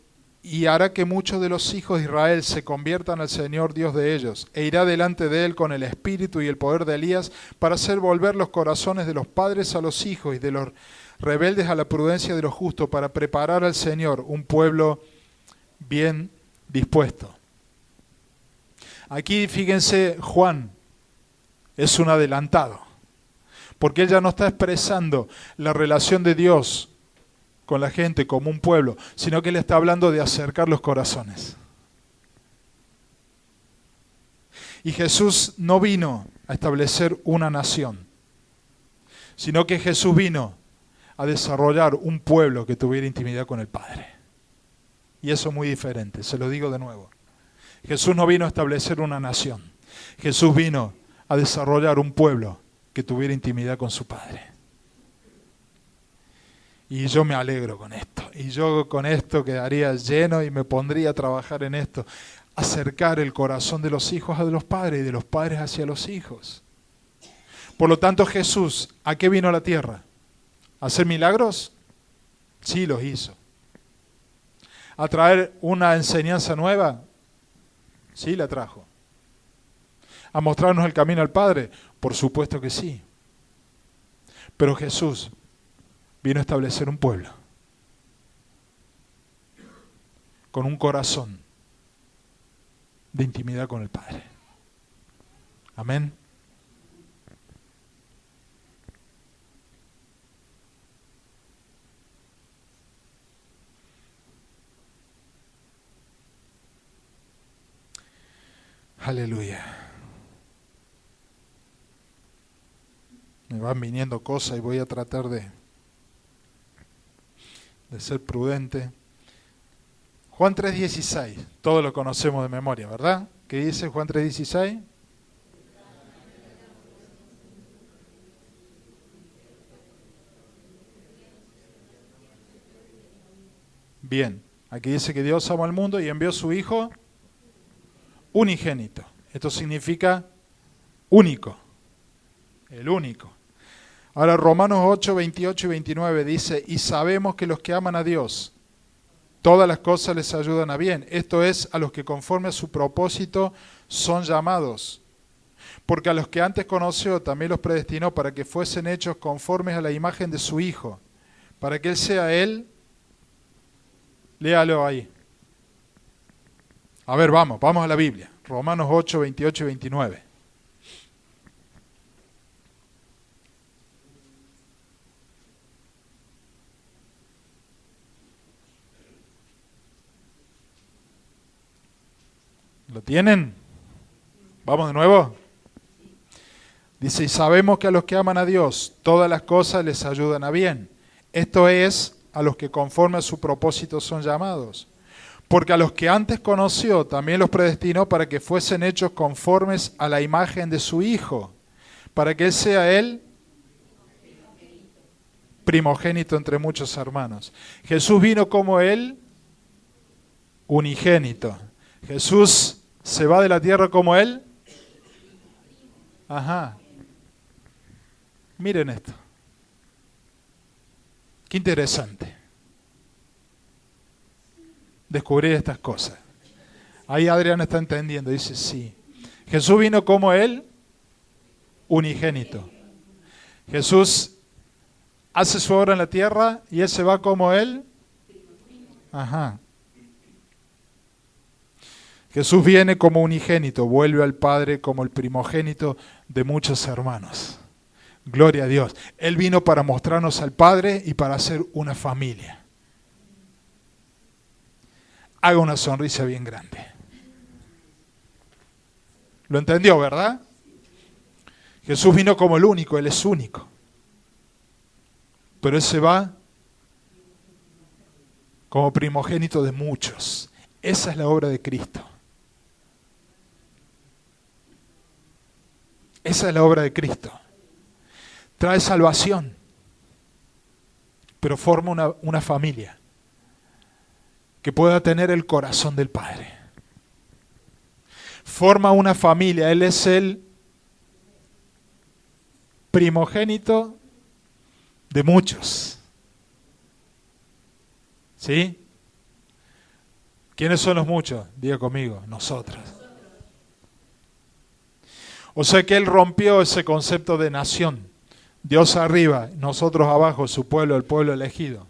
y hará que muchos de los hijos de Israel se conviertan al Señor Dios de ellos, e irá delante de él con el espíritu y el poder de Elías, para hacer volver los corazones de los padres a los hijos y de los rebeldes a la prudencia de los justos, para preparar al Señor un pueblo bien dispuesto. Aquí, fíjense, Juan es un adelantado, porque él ya no está expresando la relación de Dios con la gente como un pueblo, sino que él está hablando de acercar los corazones. Y Jesús no vino a establecer una nación, sino que Jesús vino a desarrollar un pueblo que tuviera intimidad con el Padre. Y eso es muy diferente, se lo digo de nuevo. Jesús no vino a establecer una nación, Jesús vino a desarrollar un pueblo que tuviera intimidad con su Padre. Y yo me alegro con esto. Y yo con esto quedaría lleno y me pondría a trabajar en esto. Acercar el corazón de los hijos a de los padres y de los padres hacia los hijos. Por lo tanto, Jesús, ¿a qué vino a la tierra? ¿A hacer milagros? Sí, los hizo. ¿A traer una enseñanza nueva? Sí, la trajo. ¿A mostrarnos el camino al Padre? Por supuesto que sí. Pero Jesús vino a establecer un pueblo con un corazón de intimidad con el Padre. Amén. Aleluya. Me van viniendo cosas y voy a tratar de ser prudente. Juan 3:16, todos lo conocemos de memoria, ¿verdad? ¿Qué dice Juan 3:16? Bien, aquí dice que Dios amó al mundo y envió a su Hijo unigénito. Esto significa único, el único. Ahora Romanos 8, 28 y 29 dice, y sabemos que los que aman a Dios, todas las cosas les ayudan a bien. Esto es, a los que conforme a su propósito son llamados. Porque a los que antes conoció también los predestinó para que fuesen hechos conformes a la imagen de su Hijo, para que Él sea Él. Léalo ahí. A ver, vamos a la Biblia. Romanos 8, 28 y 29. ¿Lo tienen? ¿Vamos de nuevo? Dice, y sabemos que a los que aman a Dios, todas las cosas les ayudan a bien. Esto es, a los que conforme a su propósito son llamados. Porque a los que antes conoció, también los predestinó para que fuesen hechos conformes a la imagen de su Hijo, para que Él sea Él. primogénito entre muchos hermanos. Jesús vino como Él, unigénito. Jesús se va de la tierra como Él. Ajá. Miren esto. Qué interesante. Descubrir estas cosas. Ahí Adrián está entendiendo, dice sí. Jesús vino como Él, unigénito. Jesús hace su obra en la tierra y Él se va como Él. Ajá. Jesús viene como unigénito, vuelve al Padre como el primogénito de muchos hermanos. Gloria a Dios. Él vino para mostrarnos al Padre y para hacer una familia. Haga una sonrisa bien grande. ¿Lo entendió, verdad? Jesús vino como el único, Él es único. Pero Él se va como primogénito de muchos. Esa es la obra de Cristo. Esa es la obra de Cristo. Trae salvación, pero forma una familia que pueda tener el corazón del Padre. Forma una familia, Él es el primogénito de muchos. ¿Sí? ¿Quiénes son los muchos? Diga conmigo, nosotros. O sea que Él rompió ese concepto de nación. Dios arriba, nosotros abajo, su pueblo, el pueblo elegido.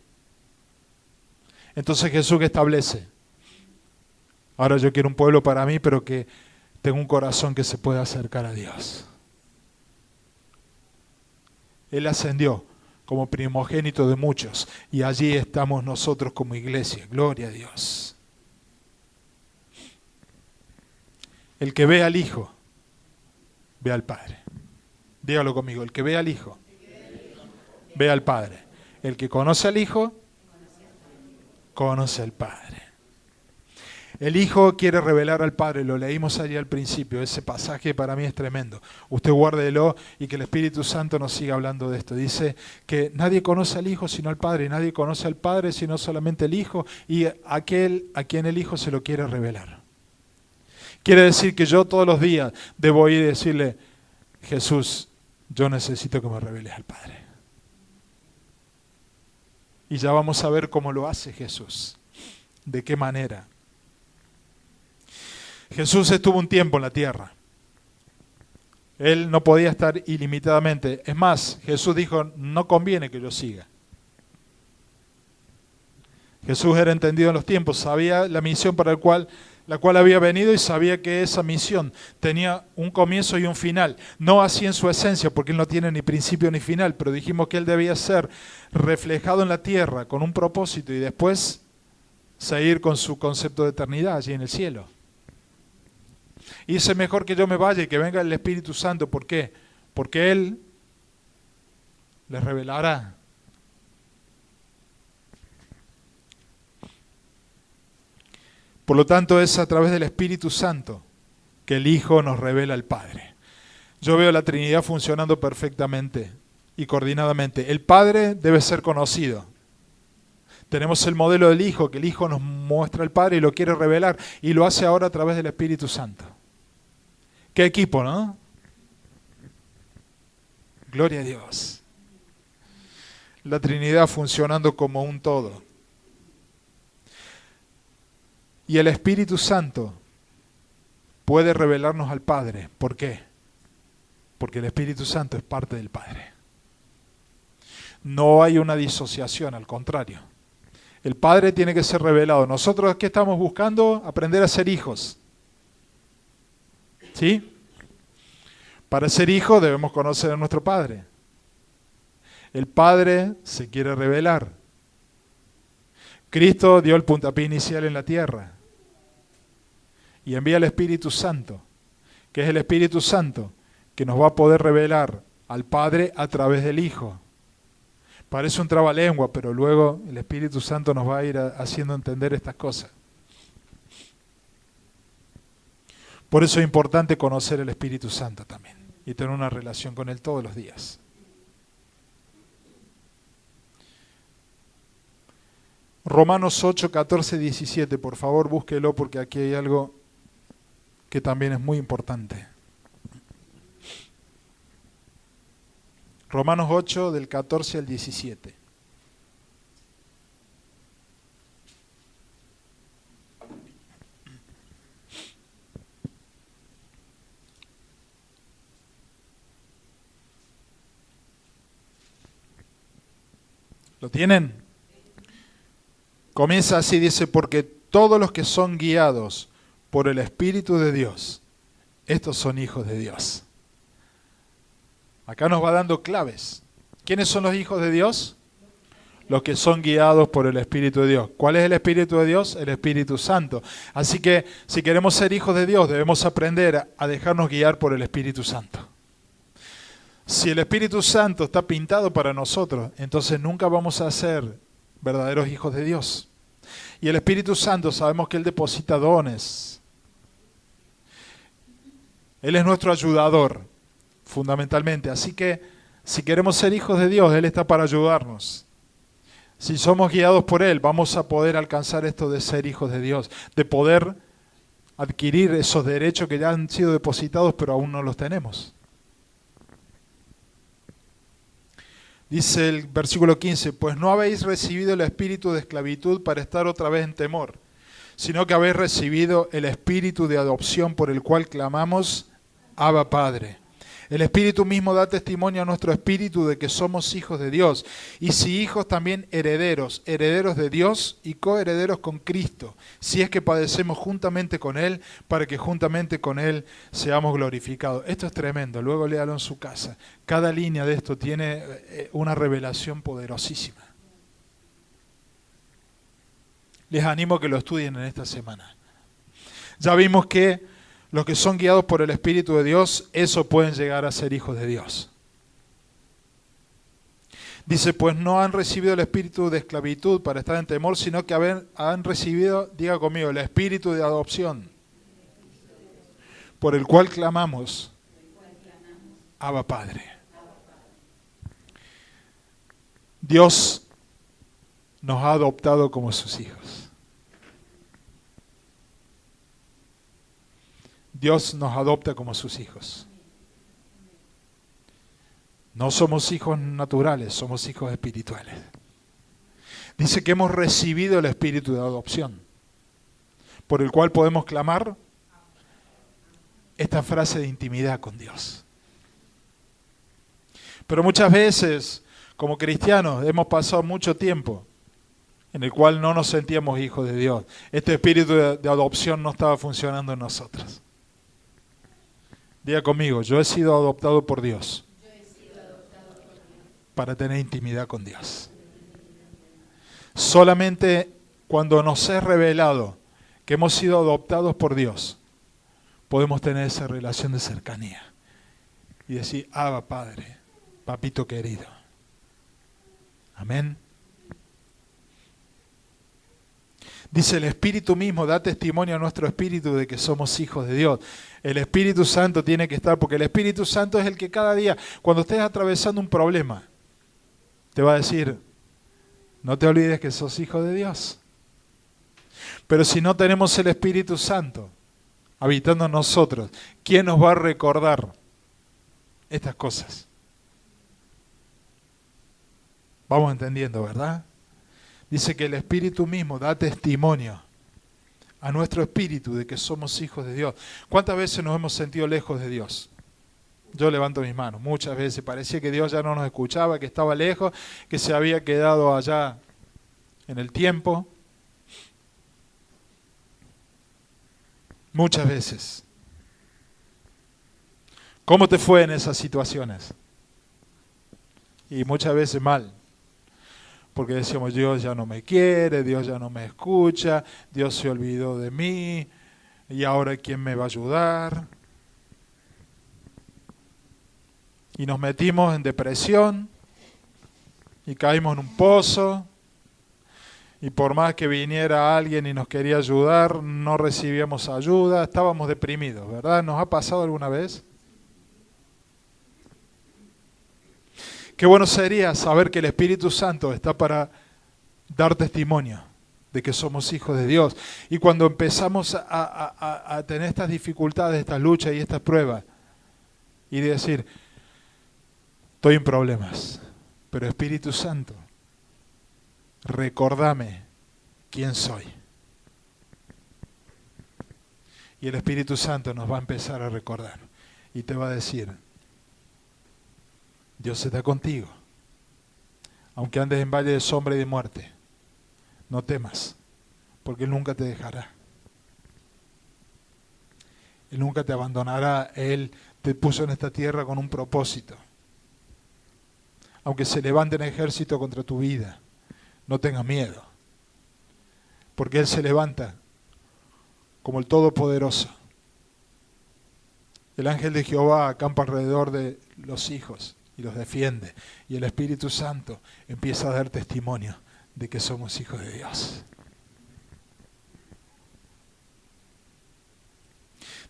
Entonces Jesús que establece. Ahora yo quiero un pueblo para mí, pero que tenga un corazón que se pueda acercar a Dios. Él ascendió como primogénito de muchos y allí estamos nosotros como iglesia. Gloria a Dios. El que ve al Hijo, ve al Padre. Dígalo conmigo, el que ve al Hijo, ve al Padre. El que conoce al Hijo, conoce al Padre. El Hijo quiere revelar al Padre, lo leímos allí al principio, ese pasaje para mí es tremendo. Usted guárdelo y que el Espíritu Santo nos siga hablando de esto. Dice que nadie conoce al Hijo sino al Padre, y nadie conoce al Padre sino solamente el Hijo y aquel a quien el Hijo se lo quiere revelar. Quiere decir que yo todos los días debo ir y decirle, Jesús, yo necesito que me reveles al Padre. Y ya vamos a ver cómo lo hace Jesús. ¿De qué manera? Jesús estuvo un tiempo en la tierra. Él no podía estar ilimitadamente. Es más, Jesús dijo, no conviene que yo siga. Jesús era entendido en los tiempos, sabía la misión para la cual había venido y sabía que esa misión tenía un comienzo y un final. No así en su esencia, porque Él no tiene ni principio ni final, pero dijimos que Él debía ser reflejado en la tierra con un propósito y después seguir con su concepto de eternidad allí en el cielo. Y dice, mejor que yo me vaya y que venga el Espíritu Santo. ¿Por qué? Porque Él les revelará. Por lo tanto, es a través del Espíritu Santo que el Hijo nos revela al Padre. Yo veo la Trinidad funcionando perfectamente y coordinadamente. El Padre debe ser conocido. Tenemos el modelo del Hijo, que el Hijo nos muestra al Padre y lo quiere revelar, y lo hace ahora a través del Espíritu Santo. Qué equipo, ¿no? Gloria a Dios. La Trinidad funcionando como un todo. Y el Espíritu Santo puede revelarnos al Padre. ¿Por qué? Porque el Espíritu Santo es parte del Padre. No hay una disociación, al contrario. El Padre tiene que ser revelado. Nosotros, ¿qué estamos buscando? Aprender a ser hijos. ¿Sí? Para ser hijos debemos conocer a nuestro Padre. El Padre se quiere revelar. Cristo dio el puntapié inicial en la tierra y envía el Espíritu Santo, que es el Espíritu Santo que nos va a poder revelar al Padre a través del Hijo. Parece un trabalengua, pero luego el Espíritu Santo nos va a ir haciendo entender estas cosas. Por eso es importante conocer el Espíritu Santo también y tener una relación con Él todos los días. Romanos 8, 14, 17. Por favor, búsquelo porque aquí hay algo que también es muy importante. Romanos 8, del 14 al 17. ¿Lo tienen? Comienza así, dice, porque todos los que son guiados por el Espíritu de Dios, estos son hijos de Dios. Acá nos va dando claves. ¿Quiénes son los hijos de Dios? Los que son guiados por el Espíritu de Dios. ¿Cuál es el Espíritu de Dios? El Espíritu Santo. Así que si queremos ser hijos de Dios, debemos aprender a dejarnos guiar por el Espíritu Santo. Si el Espíritu Santo está pintado para nosotros, entonces nunca vamos a ser verdaderos hijos de Dios. Y el Espíritu Santo sabemos que Él deposita dones. Él es nuestro ayudador, fundamentalmente. Así que si queremos ser hijos de Dios, Él está para ayudarnos. Si somos guiados por Él, vamos a poder alcanzar esto de ser hijos de Dios, de poder adquirir esos derechos que ya han sido depositados, pero aún no los tenemos. Dice el versículo 15, pues no habéis recibido el espíritu de esclavitud para estar otra vez en temor, sino que habéis recibido el espíritu de adopción por el cual clamamos, Abba Padre. El Espíritu mismo da testimonio a nuestro espíritu de que somos hijos de Dios, y si hijos también herederos, herederos de Dios y coherederos con Cristo, si es que padecemos juntamente con Él, para que juntamente con Él seamos glorificados. Esto es tremendo, luego léalo en su casa. Cada línea de esto tiene una revelación poderosísima. Les animo a que lo estudien en esta semana. Ya vimos que los que son guiados por el Espíritu de Dios, eso pueden llegar a ser hijos de Dios. Dice, pues no han recibido el espíritu de esclavitud para estar en temor, sino que han recibido, diga conmigo, el espíritu de adopción, por el cual clamamos, Abba Padre. Dios nos ha adoptado como sus hijos. Dios nos adopta como sus hijos. No somos hijos naturales, somos hijos espirituales. Dice que hemos recibido el espíritu de adopción, por el cual podemos clamar esta frase de intimidad con Dios. Pero muchas veces, como cristianos, hemos pasado mucho tiempo en el cual no nos sentíamos hijos de Dios. Este espíritu de adopción no estaba funcionando en nosotros. Diga conmigo, yo he sido adoptado por Dios para tener intimidad con Dios. Solamente cuando nos es revelado que hemos sido adoptados por Dios, podemos tener esa relación de cercanía y decir, Abba Padre, papito querido. Amén. Dice, el Espíritu mismo da testimonio a nuestro espíritu de que somos hijos de Dios. El Espíritu Santo tiene que estar, porque el Espíritu Santo es el que cada día, cuando estés atravesando un problema, te va a decir, no te olvides que sos hijo de Dios. Pero si no tenemos el Espíritu Santo habitando en nosotros, ¿quién nos va a recordar estas cosas? Vamos entendiendo, ¿verdad? Dice que el Espíritu mismo da testimonio a nuestro espíritu de que somos hijos de Dios. ¿Cuántas veces nos hemos sentido lejos de Dios? Yo levanto mis manos, muchas veces. Parecía que Dios ya no nos escuchaba, que estaba lejos, que se había quedado allá en el tiempo. Muchas veces. ¿Cómo te fue en esas situaciones? Y muchas veces mal. Porque decíamos, Dios ya no me quiere, Dios ya no me escucha, Dios se olvidó de mí, y ahora ¿quién me va a ayudar? Y nos metimos en depresión, y caímos en un pozo, y por más que viniera alguien y nos quería ayudar, no recibíamos ayuda, estábamos deprimidos, ¿verdad? ¿Nos ha pasado alguna vez? Qué bueno sería saber que el Espíritu Santo está para dar testimonio de que somos hijos de Dios. Y cuando empezamos a tener estas dificultades, estas luchas y estas pruebas, y de decir, estoy en problemas, pero Espíritu Santo, recordame quién soy. Y el Espíritu Santo nos va a empezar a recordar y te va a decir, Dios está contigo. Aunque andes en valle de sombra y de muerte, no temas, porque Él nunca te dejará. Él nunca te abandonará. Él te puso en esta tierra con un propósito. Aunque se levante un ejército contra tu vida, no tengas miedo, porque Él se levanta como el Todopoderoso. El ángel de Jehová acampa alrededor de los hijos y los defiende. Y el Espíritu Santo empieza a dar testimonio de que somos hijos de Dios.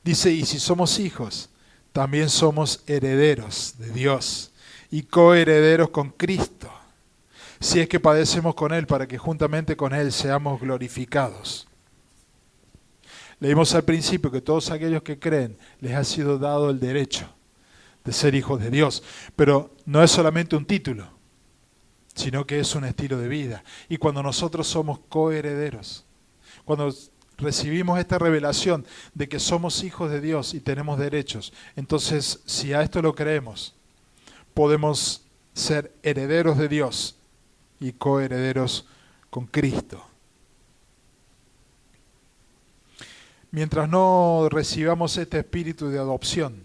Dice, y si somos hijos, también somos herederos de Dios y coherederos con Cristo, si es que padecemos con Él, para que juntamente con Él seamos glorificados. Leímos al principio que todos aquellos que creen les ha sido dado el derecho de ser hijos de Dios, pero no es solamente un título, sino que es un estilo de vida. Y cuando nosotros somos coherederos, cuando recibimos esta revelación de que somos hijos de Dios y tenemos derechos, entonces si a esto lo creemos, podemos ser herederos de Dios y coherederos con Cristo. Mientras no recibamos este espíritu de adopción,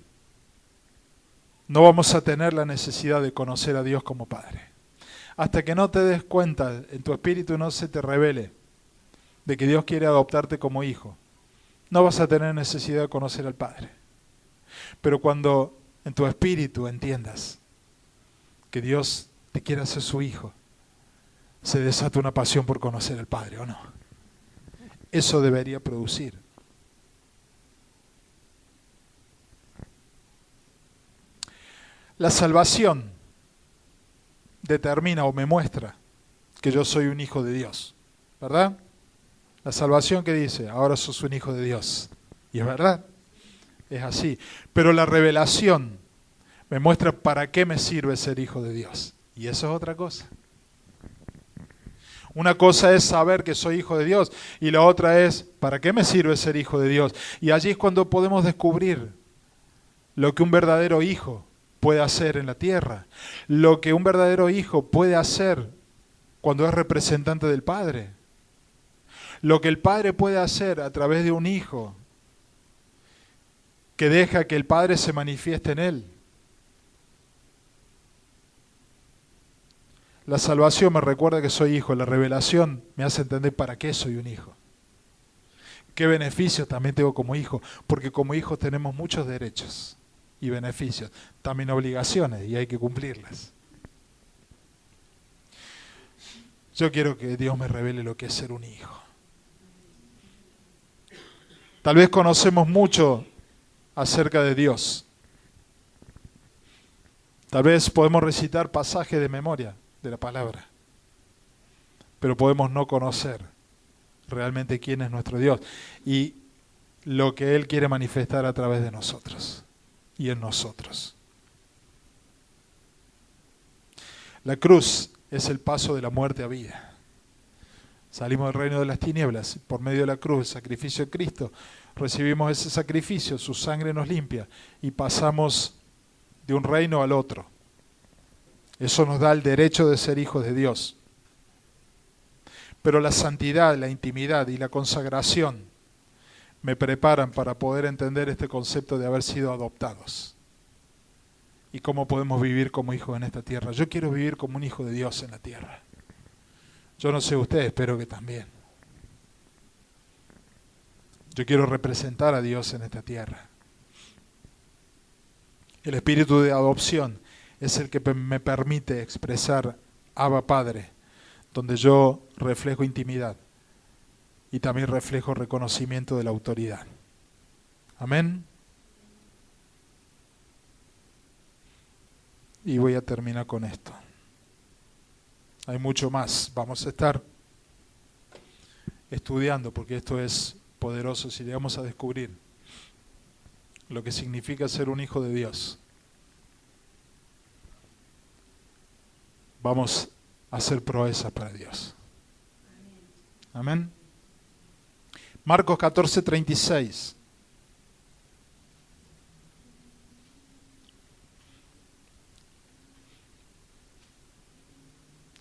no vamos a tener la necesidad de conocer a Dios como Padre. Hasta que no te des cuenta, en tu espíritu no se te revele de que Dios quiere adoptarte como hijo, no vas a tener necesidad de conocer al Padre. Pero cuando en tu espíritu entiendas que Dios te quiere hacer su hijo, se desata una pasión por conocer al Padre, ¿o no? Eso debería producir. La salvación determina o me muestra que yo soy un hijo de Dios, ¿verdad? La salvación que dice, ahora sos un hijo de Dios. Y es verdad, es así. Pero la revelación me muestra para qué me sirve ser hijo de Dios. Y eso es otra cosa. Una cosa es saber que soy hijo de Dios y la otra es, ¿para qué me sirve ser hijo de Dios? Y allí es cuando podemos descubrir lo que un verdadero hijo puede hacer en la tierra, lo que un verdadero hijo puede hacer cuando es representante del Padre, lo que el Padre puede hacer a través de un hijo que deja que el Padre se manifieste en él. La salvación me recuerda que soy hijo, la revelación me hace entender para qué soy un hijo. ¿Qué beneficios también tengo como hijo? Porque como hijos tenemos muchos derechos y beneficios, también obligaciones, y hay que cumplirlas. Yo quiero que Dios me revele lo que es ser un hijo. Tal vez conocemos mucho acerca de Dios. Tal vez podemos recitar pasajes de memoria de la palabra, pero podemos no conocer realmente quién es nuestro Dios y lo que Él quiere manifestar a través de nosotros y en nosotros. La cruz es el paso de la muerte a vida. Salimos del reino de las tinieblas, por medio de la cruz, el sacrificio de Cristo, recibimos ese sacrificio, su sangre nos limpia y pasamos de un reino al otro. Eso nos da el derecho de ser hijos de Dios. Pero la santidad, la intimidad y la consagración me preparan para poder entender este concepto de haber sido adoptados y cómo podemos vivir como hijos en esta tierra. Yo quiero vivir como un hijo de Dios en la tierra. Yo no sé ustedes, espero que también. Yo quiero representar a Dios en esta tierra. El espíritu de adopción es el que me permite expresar Abba Padre, donde yo reflejo intimidad y también reflejo reconocimiento de la autoridad. Amén. Y voy a terminar con esto. Hay mucho más. Vamos a estar estudiando, porque esto es poderoso, si llegamos a descubrir lo que significa ser un hijo de Dios, vamos a hacer proezas para Dios. Amén. Marcos 14:36.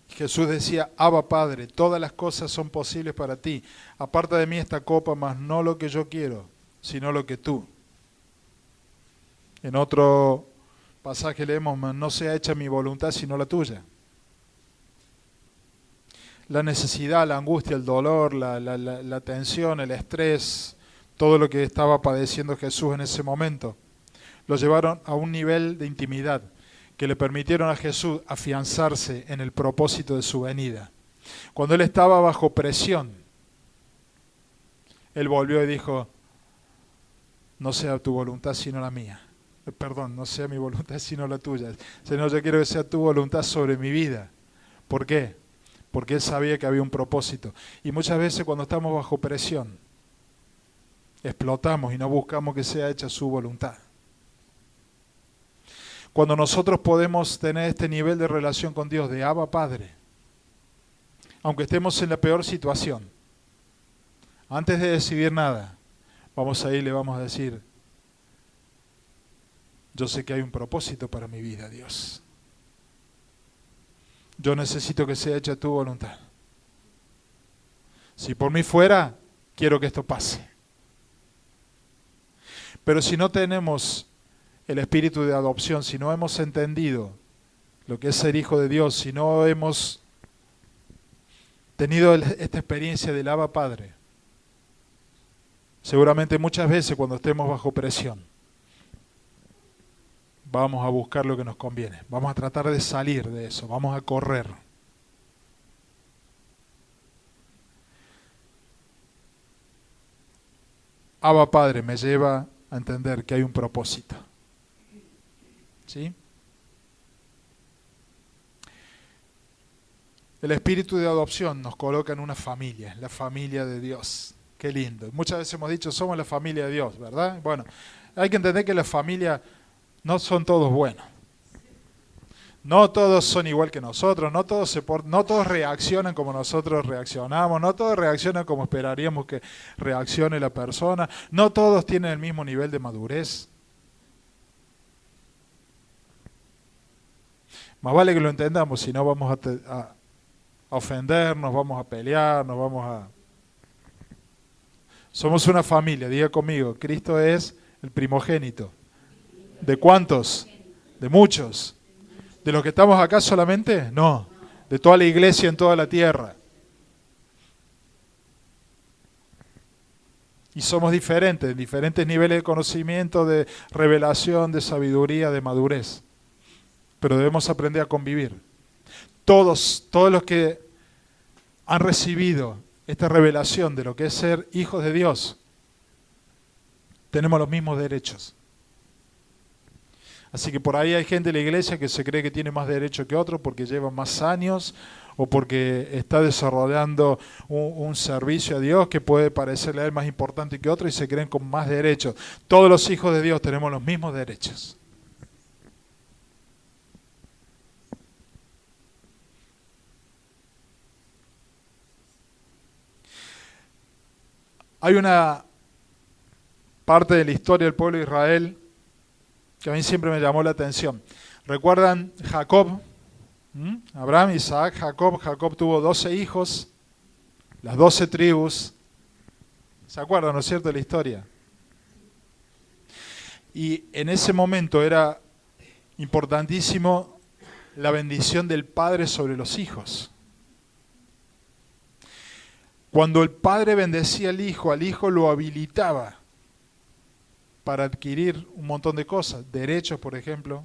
Jesús decía: Abba, Padre, todas las cosas son posibles para ti. Aparta de mí esta copa, mas no lo que yo quiero, sino lo que tú. En otro pasaje leemos: mas no sea hecha mi voluntad, sino la tuya. La necesidad, la angustia, el dolor, la tensión, el estrés, todo lo que estaba padeciendo Jesús en ese momento, lo llevaron a un nivel de intimidad que le permitieron a Jesús afianzarse en el propósito de su venida. Cuando él estaba bajo presión, él volvió y dijo: no sea tu voluntad sino la mía. Perdón, no sea mi voluntad sino la tuya. Señor, yo quiero que sea tu voluntad sobre mi vida. ¿Por qué? Porque él sabía que había un propósito. Y muchas veces cuando estamos bajo presión, explotamos y no buscamos que sea hecha su voluntad. Cuando nosotros podemos tener este nivel de relación con Dios, de Abba Padre, aunque estemos en la peor situación, antes de decidir nada, vamos a ir y le vamos a decir: yo sé que hay un propósito para mi vida, Dios. Yo necesito que sea hecha tu voluntad. Si por mí fuera, quiero que esto pase. Pero si no tenemos el espíritu de adopción, si no hemos entendido lo que es ser hijo de Dios, si no hemos tenido esta experiencia del Abba Padre, seguramente muchas veces cuando estemos bajo presión, vamos a buscar lo que nos conviene, vamos a tratar de salir de eso, vamos a correr. Abba Padre me lleva a entender que hay un propósito. ¿Sí? El espíritu de adopción nos coloca en una familia, la familia de Dios. Qué lindo. Muchas veces hemos dicho: somos la familia de Dios, ¿verdad? Bueno, hay que entender que la familia no son todos buenos. No todos son igual que nosotros, no todos reaccionan como nosotros reaccionamos, no todos reaccionan como esperaríamos que reaccione la persona, no todos tienen el mismo nivel de madurez. Más vale que lo entendamos, si no vamos a ofendernos, vamos a pelear, Somos una familia, diga conmigo: Cristo es el primogénito. ¿De cuántos? De muchos. ¿De los que estamos acá solamente? No, de toda la iglesia en toda la tierra. Y somos diferentes niveles de conocimiento, de revelación, de sabiduría, de madurez. Pero debemos aprender a convivir. Todos los que han recibido esta revelación de lo que es ser hijos de Dios, tenemos los mismos derechos. Así que por ahí hay gente en la iglesia que se cree que tiene más derecho que otro porque lleva más años o porque está desarrollando un servicio a Dios que puede parecerle a él más importante que otro y se creen con más derechos. Todos los hijos de Dios tenemos los mismos derechos. Hay una parte de la historia del pueblo de Israel que a mí siempre me llamó la atención. ¿Recuerdan Jacob? Abraham, Isaac, Jacob. Jacob tuvo 12 hijos, las 12 tribus. ¿Se acuerdan, no es cierto, de la historia? Y en ese momento era importantísimo la bendición del padre sobre los hijos. Cuando el padre bendecía al hijo lo habilitaba para adquirir un montón de cosas, derechos, por ejemplo.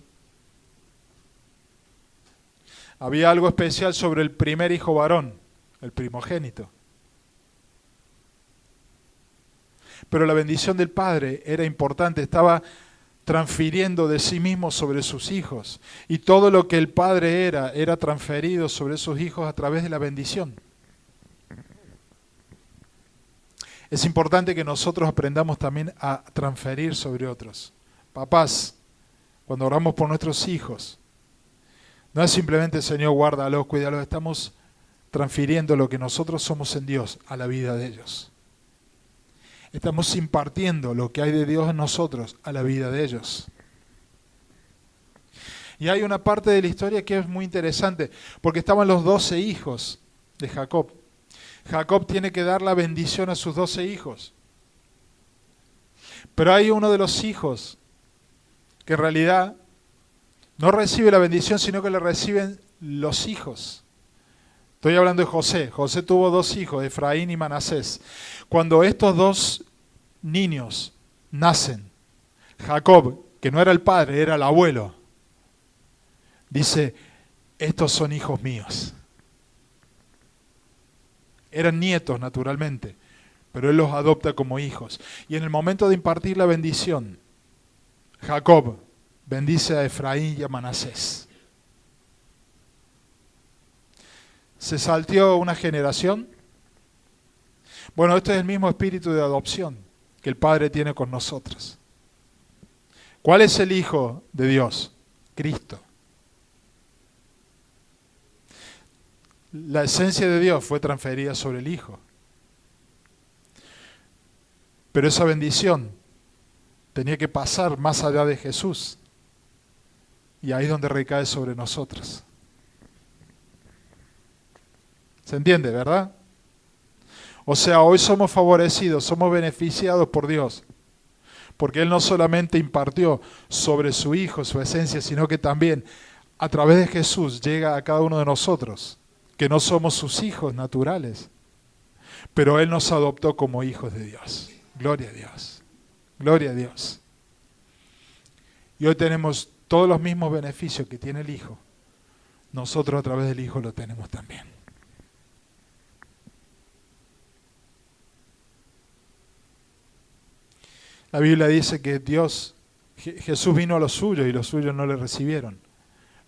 Había algo especial sobre el primer hijo varón, el primogénito. Pero la bendición del padre era importante, estaba transfiriendo de sí mismo sobre sus hijos. Y todo lo que el padre era transferido sobre sus hijos a través de la bendición. Es importante que nosotros aprendamos también a transferir sobre otros. Papás, cuando oramos por nuestros hijos, no es simplemente Señor, guárdalos, cuídalos, estamos transfiriendo lo que nosotros somos en Dios a la vida de ellos. Estamos impartiendo lo que hay de Dios en nosotros a la vida de ellos. Y hay una parte de la historia que es muy interesante, porque estaban los 12 hijos de Jacob. Jacob tiene que dar la bendición a sus 12 hijos. Pero hay uno de los hijos que en realidad no recibe la bendición, sino que le reciben los hijos. Estoy hablando de José. José tuvo 2 hijos, Efraín y Manasés. Cuando estos 2 niños nacen, Jacob, que no era el padre, era el abuelo, dice, estos son hijos míos. Eran nietos, naturalmente, pero él los adopta como hijos. Y en el momento de impartir la bendición, Jacob bendice a Efraín y a Manasés. ¿Se salteó una generación? Bueno, este es el mismo espíritu de adopción que el Padre tiene con nosotros. ¿Cuál es el Hijo de Dios? Cristo. La esencia de Dios fue transferida sobre el Hijo. Pero esa bendición tenía que pasar más allá de Jesús. Y ahí es donde recae sobre nosotros. ¿Se entiende, verdad? O sea, hoy somos favorecidos, somos beneficiados por Dios. Porque Él no solamente impartió sobre su Hijo su esencia, sino que también a través de Jesús llega a cada uno de nosotros, que no somos sus hijos naturales, pero Él nos adoptó como hijos de Dios. Gloria a Dios. Gloria a Dios. Y hoy tenemos todos los mismos beneficios que tiene el Hijo. Nosotros a través del Hijo lo tenemos también. La Biblia dice que Jesús vino a los suyos y los suyos no le recibieron.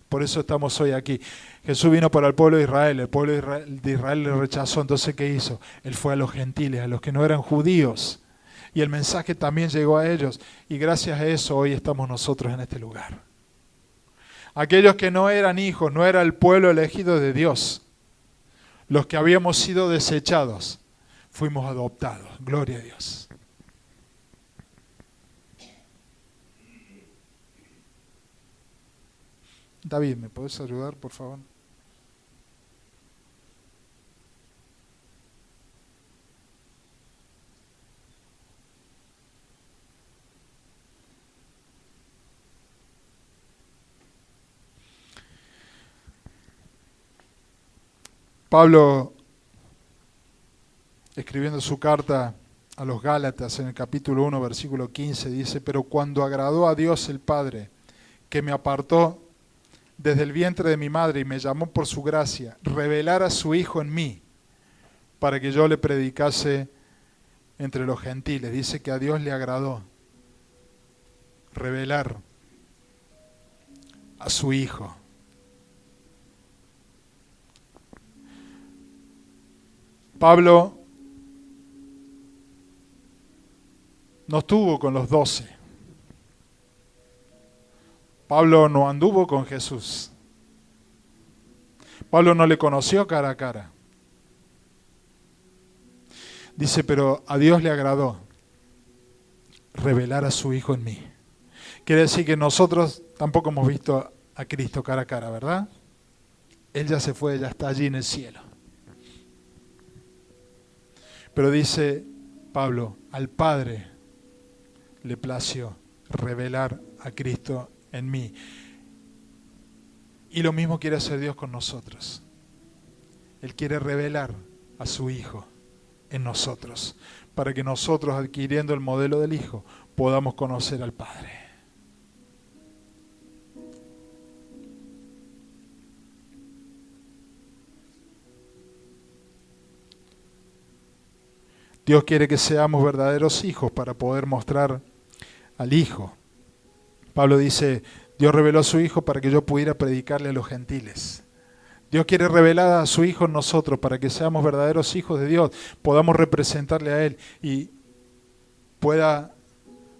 Por eso estamos hoy aquí. Jesús vino para el pueblo de Israel, el pueblo de Israel le rechazó, entonces ¿qué hizo? Él fue a los gentiles, a los que no eran judíos, y el mensaje también llegó a ellos, y gracias a eso hoy estamos nosotros en este lugar. Aquellos que no eran hijos, no era el pueblo elegido de Dios, los que habíamos sido desechados, fuimos adoptados. Gloria a Dios. David, ¿me puedes ayudar, por favor? Pablo, escribiendo su carta a los Gálatas en el capítulo 1, versículo 15, dice, pero cuando agradó a Dios el Padre, que me apartó desde el vientre de mi madre y me llamó por su gracia, revelar a su Hijo en mí, para que yo le predicase entre los gentiles. Dice que a Dios le agradó revelar a su Hijo. Pablo no estuvo con los 12. Pablo no anduvo con Jesús. Pablo no le conoció cara a cara. Dice, pero a Dios le agradó revelar a su Hijo en mí. Quiere decir que nosotros tampoco hemos visto a Cristo cara a cara, ¿verdad? Él ya se fue, ya está allí en el cielo. Pero dice Pablo, al Padre le plació revelar a Cristo en mí. Y lo mismo quiere hacer Dios con nosotros. Él quiere revelar a su Hijo en nosotros, para que nosotros, adquiriendo el modelo del Hijo, podamos conocer al Padre. Dios quiere que seamos verdaderos hijos para poder mostrar al Hijo. Pablo dice, Dios reveló a su Hijo para que yo pudiera predicarle a los gentiles. Dios quiere revelar a su Hijo en nosotros para que seamos verdaderos hijos de Dios, podamos representarle a Él y pueda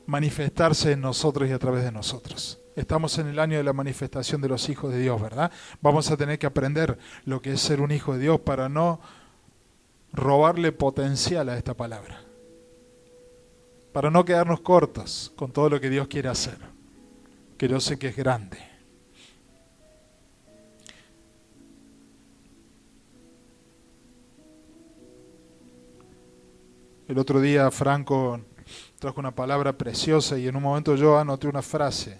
manifestarse en nosotros y a través de nosotros. Estamos en el año de la manifestación de los hijos de Dios, ¿verdad? Vamos a tener que aprender lo que es ser un hijo de Dios para no robarle potencial a esta palabra. Para no quedarnos cortos con todo lo que Dios quiere hacer, que yo sé que es grande. El otro día Franco trajo una palabra preciosa y en un momento yo anoté una frase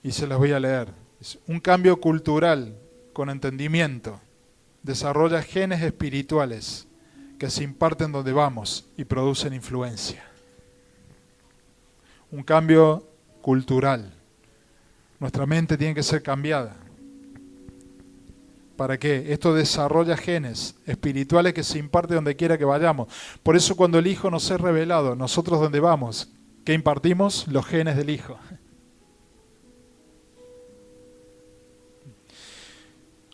y se las voy a leer. Un cambio cultural con entendimiento desarrolla genes espirituales que se imparten donde vamos y producen influencia. Un cambio cultural. Nuestra mente tiene que ser cambiada. ¿Para qué? Esto desarrolla genes espirituales que se imparten donde quiera que vayamos. Por eso cuando el Hijo nos es revelado, nosotros donde vamos, ¿qué impartimos? Los genes del Hijo.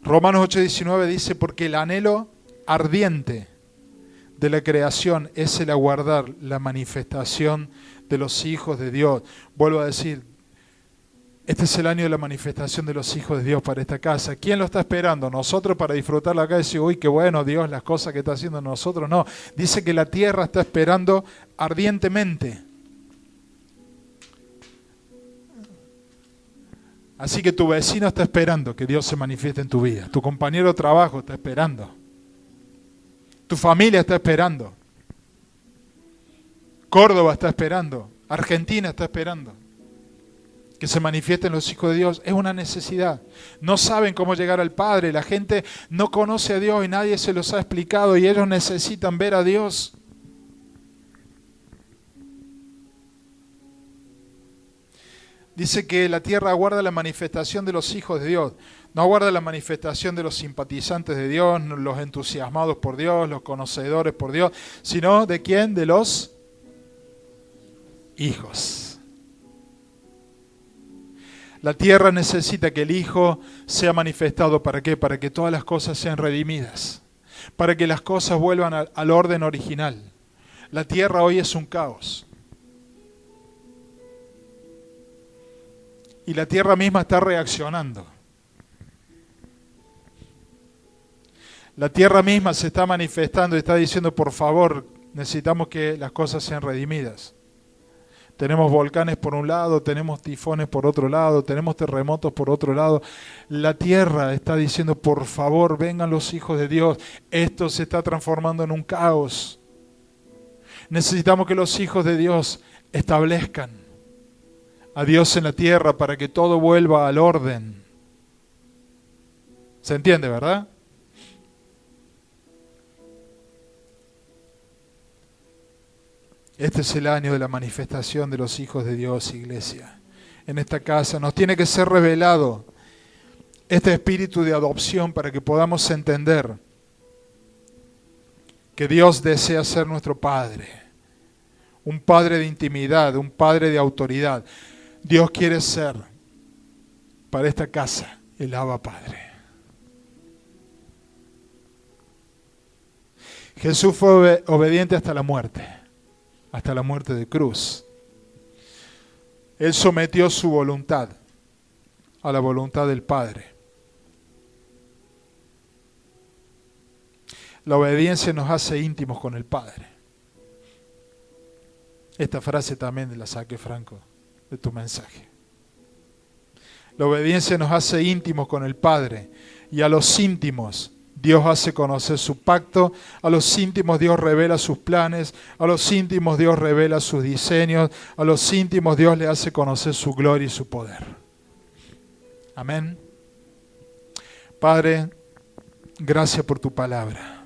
Romanos 8:19 dice, porque el anhelo ardiente de la creación es el aguardar la manifestación de los hijos de Dios. Vuelvo a decir, este es el año de la manifestación de los hijos de Dios para esta casa. ¿Quién lo está esperando? ¿Nosotros para disfrutarla acá y decir, uy, qué bueno Dios, las cosas que está haciendo nosotros? No, dice que la tierra está esperando ardientemente. Así que tu vecino está esperando que Dios se manifieste en tu vida. Tu compañero de trabajo está esperando. Tu familia está esperando. Córdoba está esperando. Argentina está esperando que se manifiesten los hijos de Dios. Es una necesidad. No saben cómo llegar al Padre. La gente no conoce a Dios y nadie se los ha explicado y ellos necesitan ver a Dios. Dice que la tierra aguarda la manifestación de los hijos de Dios. No aguarda la manifestación de los simpatizantes de Dios, los entusiasmados por Dios, los conocedores por Dios, sino ¿de quién? De los hijos. La tierra necesita que el Hijo sea manifestado. ¿Para qué? Para que todas las cosas sean redimidas. Para que las cosas vuelvan al orden original. La tierra hoy es un caos. Y la tierra misma está reaccionando. La tierra misma se está manifestando y está diciendo, por favor, necesitamos que las cosas sean redimidas. Tenemos volcanes por un lado, tenemos tifones por otro lado, tenemos terremotos por otro lado. La tierra está diciendo, por favor, vengan los hijos de Dios. Esto se está transformando en un caos. Necesitamos que los hijos de Dios establezcan a Dios en la tierra para que todo vuelva al orden. ¿Se entiende, verdad? Este es el año de la manifestación de los hijos de Dios, iglesia. En esta casa nos tiene que ser revelado este espíritu de adopción para que podamos entender que Dios desea ser nuestro Padre. Un Padre de intimidad, un Padre de autoridad. Dios quiere ser para esta casa el Abba Padre. Jesús fue obediente hasta la muerte de cruz. Él sometió su voluntad a la voluntad del Padre. La obediencia nos hace íntimos con el Padre. Esta frase también la saqué, Franco, de tu mensaje. La obediencia nos hace íntimos con el Padre, y a los íntimos Dios hace conocer su pacto, a los íntimos Dios revela sus planes, a los íntimos Dios revela sus diseños, a los íntimos Dios le hace conocer su gloria y su poder. Amén. Padre, gracias por tu palabra.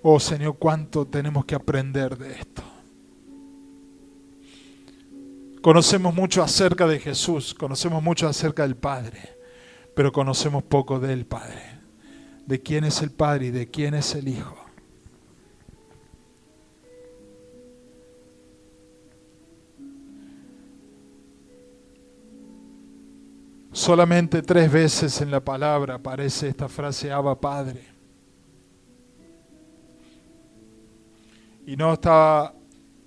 Oh Señor, cuánto tenemos que aprender de esto. Conocemos mucho acerca de Jesús, conocemos mucho acerca del Padre, pero conocemos poco del Padre, de quién es el Padre y de quién es el Hijo. Solamente 3 veces en la palabra aparece esta frase Abba Padre. Y no está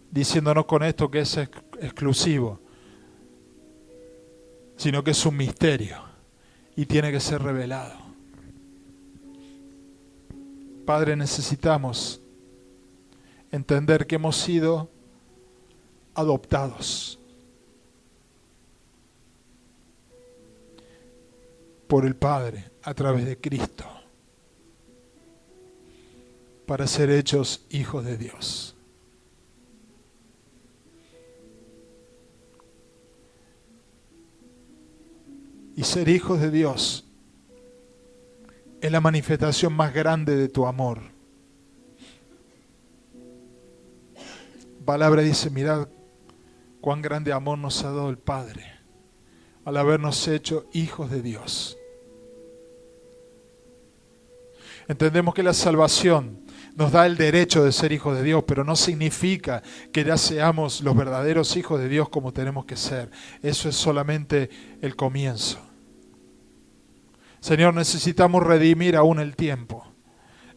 diciéndonos con esto que es exclusivo, sino que es un misterio y tiene que ser revelado. Padre, necesitamos entender que hemos sido adoptados por el Padre a través de Cristo para ser hechos hijos de Dios. Y ser hijos de Dios es la manifestación más grande de tu amor. La palabra dice, mirad cuán grande amor nos ha dado el Padre al habernos hecho hijos de Dios. Entendemos que la salvación nos da el derecho de ser hijos de Dios, pero no significa que ya seamos los verdaderos hijos de Dios como tenemos que ser. Eso es solamente el comienzo. Señor, necesitamos redimir aún el tiempo.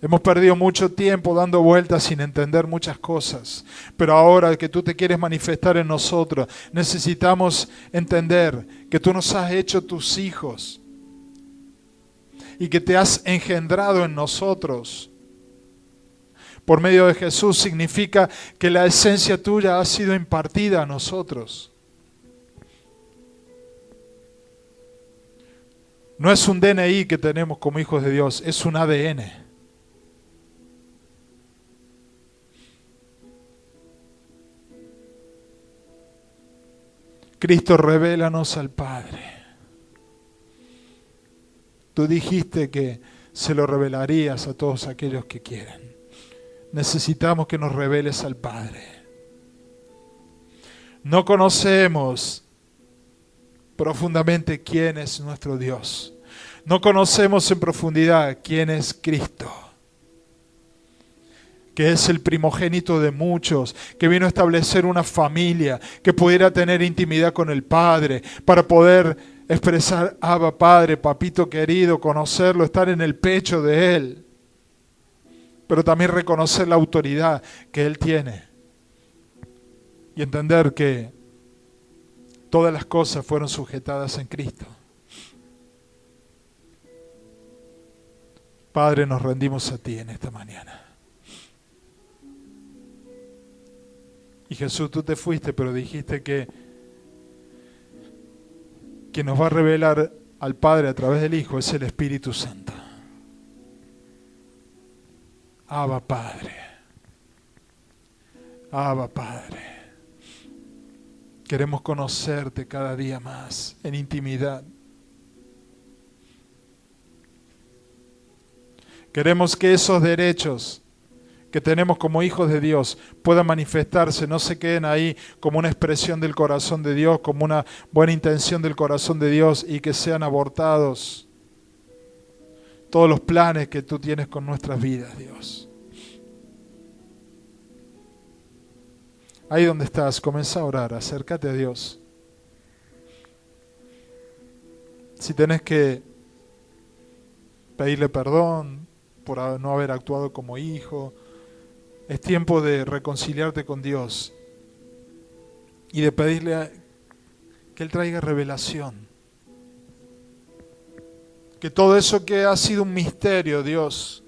Hemos perdido mucho tiempo dando vueltas sin entender muchas cosas, pero ahora que tú te quieres manifestar en nosotros, necesitamos entender que tú nos has hecho tus hijos y que te has engendrado en nosotros. Por medio de Jesús significa que la esencia tuya ha sido impartida a nosotros. No es un DNI que tenemos como hijos de Dios, es un ADN. Cristo, revélanos al Padre. Tú dijiste que se lo revelarías a todos aquellos que quieren. Necesitamos que nos reveles al Padre. No conocemos profundamente quién es nuestro Dios. No conocemos en profundidad quién es Cristo, que es el primogénito de muchos, que vino a establecer una familia, que pudiera tener intimidad con el Padre, para poder expresar, Abba Padre, papito querido, conocerlo, estar en el pecho de Él, pero también reconocer la autoridad que Él tiene y entender que todas las cosas fueron sujetadas en Cristo. Padre, nos rendimos a ti en esta mañana. Y Jesús, tú te fuiste, pero dijiste que nos va a revelar al Padre a través del Hijo es el Espíritu Santo. Abba Padre. Abba Padre. Queremos conocerte cada día más en intimidad. Queremos que esos derechos que tenemos como hijos de Dios puedan manifestarse, no se queden ahí como una expresión del corazón de Dios, como una buena intención del corazón de Dios y que sean abortados todos los planes que tú tienes con nuestras vidas, Dios. Ahí donde estás, comienza a orar, acércate a Dios. Si tenés que pedirle perdón por no haber actuado como hijo, es tiempo de reconciliarte con Dios y de pedirle que Él traiga revelación. Que todo eso que ha sido un misterio, Dios,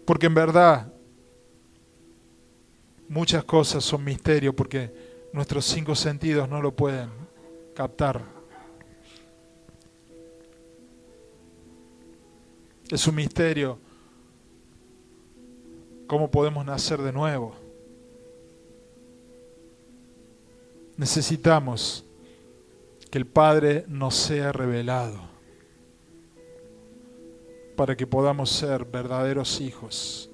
porque en verdad muchas cosas son misterio porque nuestros 5 sentidos no lo pueden captar. Es un misterio cómo podemos nacer de nuevo. Necesitamos que el Padre nos sea revelado para que podamos ser verdaderos hijos.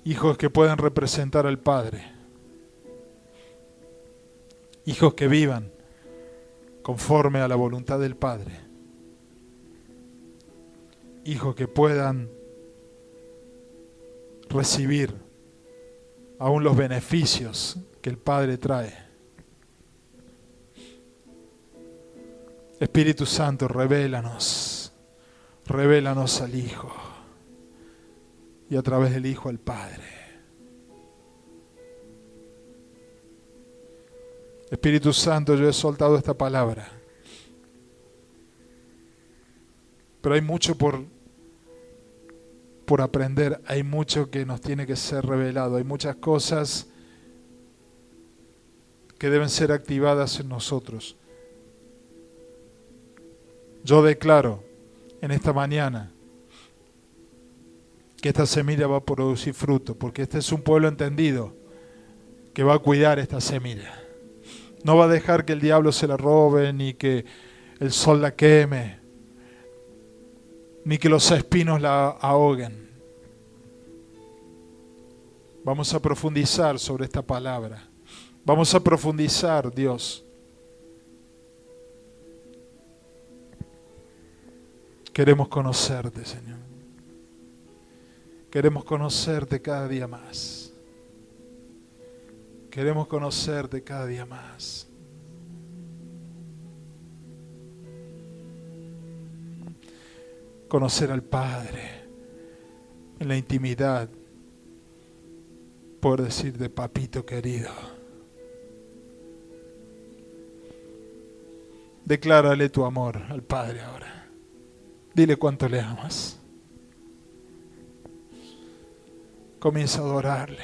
Hijos que puedan representar al Padre. Hijos que vivan conforme a la voluntad del Padre. Hijos que puedan recibir aún los beneficios que el Padre trae. Espíritu Santo, revélanos al Hijo y a través del Hijo al Padre. Espíritu Santo, yo he soltado esta palabra, pero hay mucho por aprender, hay mucho que nos tiene que ser revelado, hay muchas cosas que deben ser activadas en nosotros. Yo declaro en esta mañana que esta semilla va a producir fruto, porque este es un pueblo entendido que va a cuidar esta semilla. No va a dejar que el diablo se la robe, ni que el sol la queme, ni que los espinos la ahoguen. Vamos a profundizar sobre esta palabra. Vamos a profundizar, Dios. Queremos conocerte, Señor. Queremos conocerte cada día más. Queremos conocerte cada día más. Conocer al Padre en la intimidad. Poder decirte, papito querido. Declárale tu amor al Padre ahora. Dile cuánto le amas. Comienza a adorarle.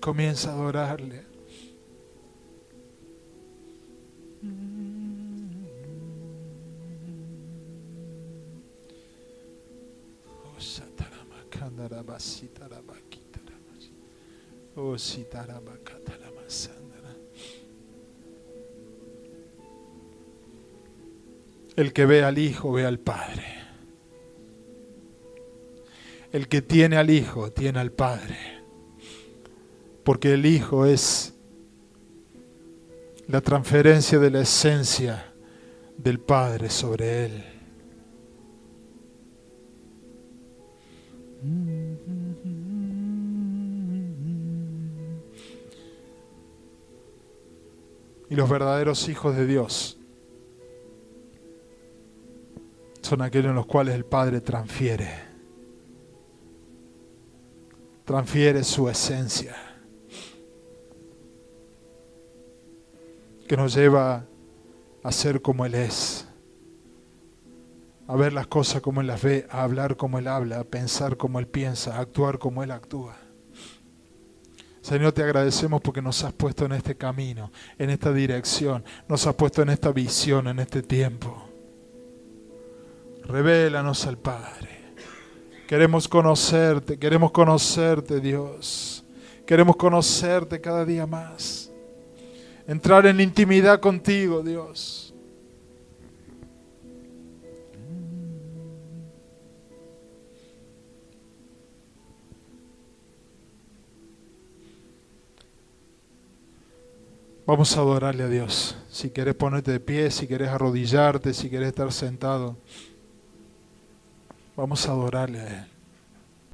Comienza a adorarle. El que ve al Hijo, ve al Padre. El que tiene al Hijo, tiene al Padre. Porque el Hijo es la transferencia de la esencia del Padre sobre Él. Y los verdaderos hijos de Dios son aquellos en los cuales el Padre transfiere su esencia, que nos lleva a ser como Él es, a ver las cosas como Él las ve, a hablar como Él habla, a pensar como Él piensa, a actuar como Él actúa. Señor, te agradecemos porque nos has puesto en este camino, en esta dirección, nos has puesto en esta visión, en este tiempo. Revélanos al Padre. Queremos conocerte, Dios. Queremos conocerte cada día más. Entrar en intimidad contigo, Dios. Vamos a adorarle a Dios. Si querés ponerte de pie, si querés arrodillarte, si querés estar sentado. Vamos a adorarle a Él.